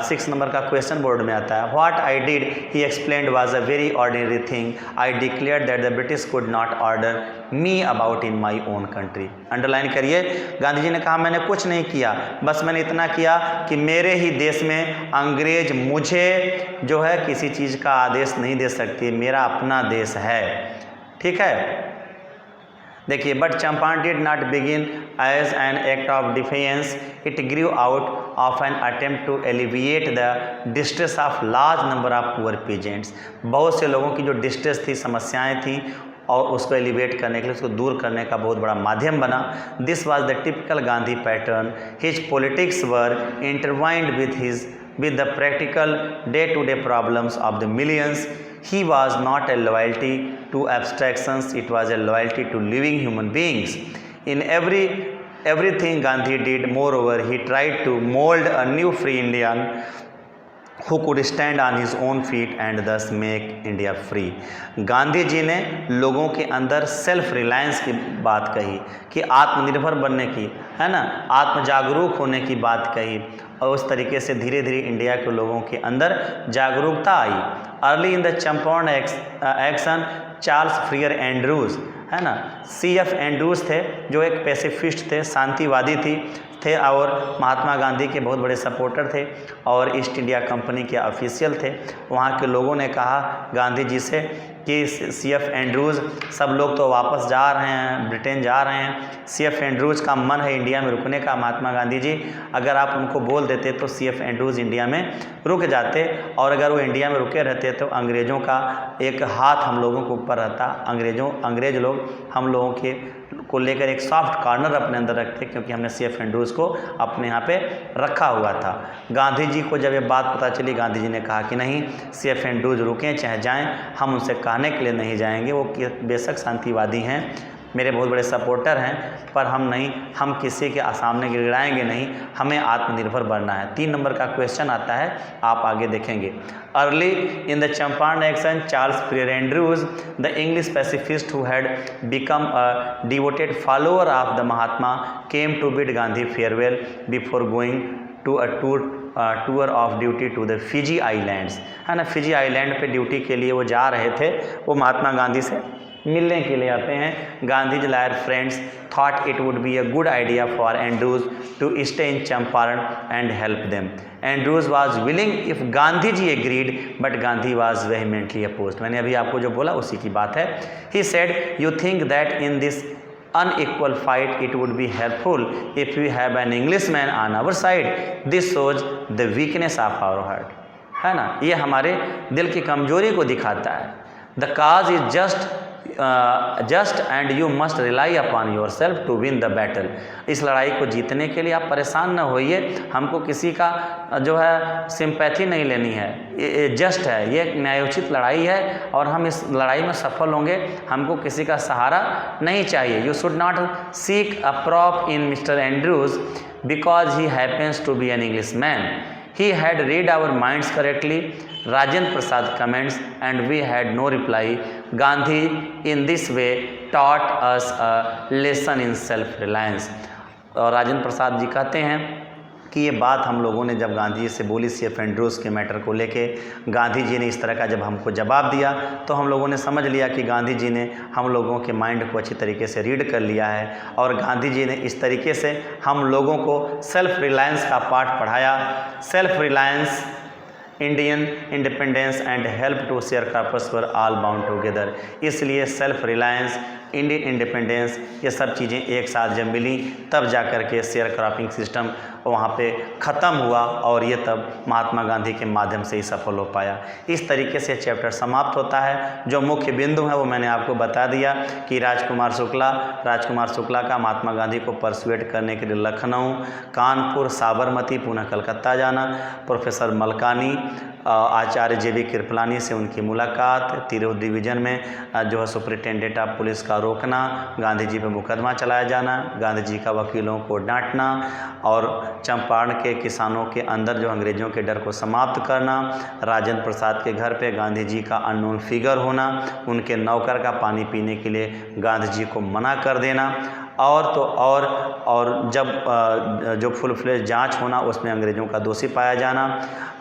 6 नंबर का क्वेश्चन बोर्ड में आता है, what I did he explained was a very ordinary thing, I declare that the British could not order me about in my own country. Underline करिए, गांधी जी ने कहा मैंने कुछ नहीं किया, बस मैंने इतना किया कि मेरे ही देश में अंग्रेज मुझे जो है किसी चीज़ का आदेश नहीं दे सकती, मेरा अपना देश है, ठीक है। देखिए, but Champaran did not begin as an act of defence, it grew out of an attempt to alleviate the distress of large number of poor peasants. बहुत से लोगों की जो डिस्ट्रेस थी, समस्याएं थी, और उसको एलिवेट करने के लिए, उसको दूर करने का बहुत बड़ा माध्यम बना। This was the typical Gandhi pattern, his politics were intertwined with the practical day-to-day problems of the millions. He was not a loyalty to abstractions, it was a loyalty to living human beings. In everything Gandhi did, moreover, he tried to mold a new free Indian who could stand on his own feet and thus make India free। Gandhi ji ने लोगों के अंदर सेल्फ रिलायंस की बात कही कि आत्मनिर्भर बनने की, है ना, आत्म जागरूक होने की बात कही, और उस तरीके से धीरे धीरे इंडिया के लोगों के अंदर जागरूकता आई। Early in the Champaran action Charles Freer Andrews, है ना, CF एंड्रूज थे जो एक पैसिफिस्ट थे, शांतिवादी थे और महात्मा गांधी के बहुत बड़े सपोर्टर थे और ईस्ट इंडिया कंपनी के ऑफिशियल थे। वहाँ के लोगों ने कहा गांधी जी से कि CF एंड्रूज, सब लोग तो वापस जा रहे हैं, ब्रिटेन जा रहे हैं, CF एंड्रूज का मन है इंडिया में रुकने का। महात्मा गांधी जी, अगर आप उनको बोल देते तो CF एंड्रूज इंडिया में रुक जाते, और अगर वो इंडिया में रुके रहते तो अंग्रेज़ों का एक हाथ हम लोगों के ऊपर रहता। अंग्रेज लोग हम लोगों को लेकर एक सॉफ्ट कॉर्नर अपने अंदर रखते, क्योंकि हमने CF एंड्रूज को अपने यहाँ पे रखा हुआ था। गांधी जी को जब ये बात पता चली, गांधी जी ने कहा कि नहीं, CF एंड्रूज रुकें चाहे जाएं, हम उनसे कहने के लिए नहीं जाएंगे। वो बेशक शांतिवादी हैं, मेरे बहुत बड़े सपोर्टर हैं, पर हम किसी के सामने गिड़ाएंगे नहीं, हमें आत्मनिर्भर बनना है। 3 नंबर का क्वेश्चन आता है, आप आगे देखेंगे। Early in the Champaran action Charles Freer Andrews, the English pacifist who had become a devoted follower of the Mahatma, came to bid Gandhi farewell before going to a tour of duty to the Fiji Islands, है ना। फिजी आइलैंड पे ड्यूटी के लिए वो जा रहे थे, वो महात्मा गांधी से मिलने के लिए आते हैं। Gandhi lawyer friends thought it would be a good idea for Andrews to stay in Champaran and help them. Andrews was willing if Gandhi ji agreed, but Gandhi was vehemently opposed. मैंने अभी आपको जो बोला उसी की बात है। He said, you think that in this unequal fight it would be helpful if we have an Englishman on our side, this shows the weakness of our heart, है ना, ये हमारे दिल की कमजोरी को दिखाता है। The cause is just and you must rely upon yourself to win the battle। इस लड़ाई को जीतने के लिए आप परेशान न होइए, हमको किसी का जो है सिंपैथी नहीं लेनी है, ये जस्ट है, ये एक न्यायोचित लड़ाई है और हम इस लड़ाई में सफल होंगे, हमको किसी का सहारा नहीं चाहिए। You should not seek a prop in mister Andrews because he happens to be an Englishman. He had read our minds correctly, Rajendra Prasad comments, and we had no reply. Gandhi in this way taught us a lesson in self-reliance। और राजेंद्र प्रसाद जी कहते हैं कि ये बात हम लोगों ने जब गांधी जी से बोली CF एंड्रूज के मैटर को लेके, गांधी जी ने इस तरह का जब हमको जवाब दिया तो हम लोगों ने समझ लिया कि गांधी जी ने हम लोगों के माइंड को अच्छी तरीके से रीड कर लिया है और गांधी जी ने इस तरीके से हम लोगों को सेल्फ रिलायंस का पाठ पढ़ाया। Self reliance, Indian independence and help to share croppers were all bound together. इसलिए सेल्फ रिलायंस, इंडियन इंडिपेंडेंस, ये सब चीज़ें एक साथ जब मिली तब जा कर के शेयर क्रॉपिंग सिस्टम वहाँ पे ख़त्म हुआ और ये तब महात्मा गांधी के माध्यम से ही सफल हो पाया। इस तरीके से चैप्टर समाप्त होता है। जो मुख्य बिंदु है वो मैंने आपको बता दिया कि राजकुमार शुक्ला का महात्मा गांधी को परसुएट करने के लिए लखनऊ, कानपुर, साबरमती, पुनः कलकत्ता जाना, प्रोफेसर मलकानी, आचार्य JB कृपलानी से उनकी मुलाकात, तिरहुत डिवीज़न में जो है सुपरिटेंडेंट ऑफ पुलिस का रोकना, गांधी जी पर मुकदमा चलाया जाना, गांधी जी का वकीलों को डांटना और चंपारण के किसानों के अंदर जो अंग्रेज़ों के डर को समाप्त करना, राजेंद्र प्रसाद के घर पे गांधी जी का अननोन फिगर होना, उनके नौकर का पानी पीने के लिए गांधी जी को मना कर देना, और तो और जब जो फुल फ्लेज जांच होना उसमें अंग्रेज़ों का दोषी पाया जाना,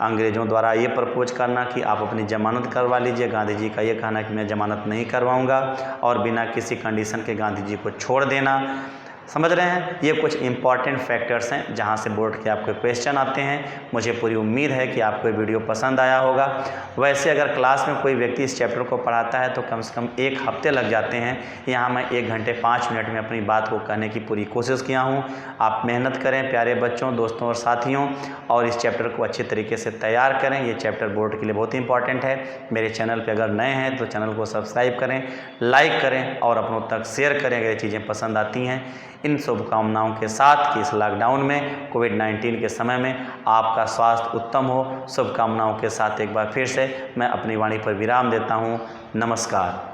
अंग्रेज़ों द्वारा ये प्रपोज करना कि आप अपनी ज़मानत करवा लीजिए, गांधी जी का ये कहना कि मैं ज़मानत नहीं करवाऊंगा और बिना किसी कंडीशन के गांधी जी को छोड़ देना। समझ रहे हैं, ये कुछ इंपॉर्टेंट फैक्टर्स हैं जहाँ से बोर्ड के आपके क्वेश्चन आते हैं। मुझे पूरी उम्मीद है कि आपको वीडियो पसंद आया होगा। वैसे अगर क्लास में कोई व्यक्ति इस चैप्टर को पढ़ाता है तो कम से कम 1 हफ्ते लग जाते हैं। यहाँ मैं 1 घंटे 5 मिनट में अपनी बात को कहने की पूरी कोशिश किया हूँ। आप मेहनत करें प्यारे बच्चों, दोस्तों और साथियों, और इस चैप्टर को अच्छे तरीके से तैयार करें। ये चैप्टर बोर्ड के लिए बहुत इंपॉर्टेंट है। मेरे चैनल पर अगर नए हैं तो चैनल को सब्सक्राइब करें, लाइक करें और अपनों तक शेयर करें अगर ये चीज़ें पसंद आती हैं। इन शुभकामनाओं के साथ कि इस लॉकडाउन में, कोविड-19 के समय में आपका स्वास्थ्य उत्तम हो, शुभकामनाओं के साथ एक बार फिर से मैं अपनी वाणी पर विराम देता हूँ। नमस्कार।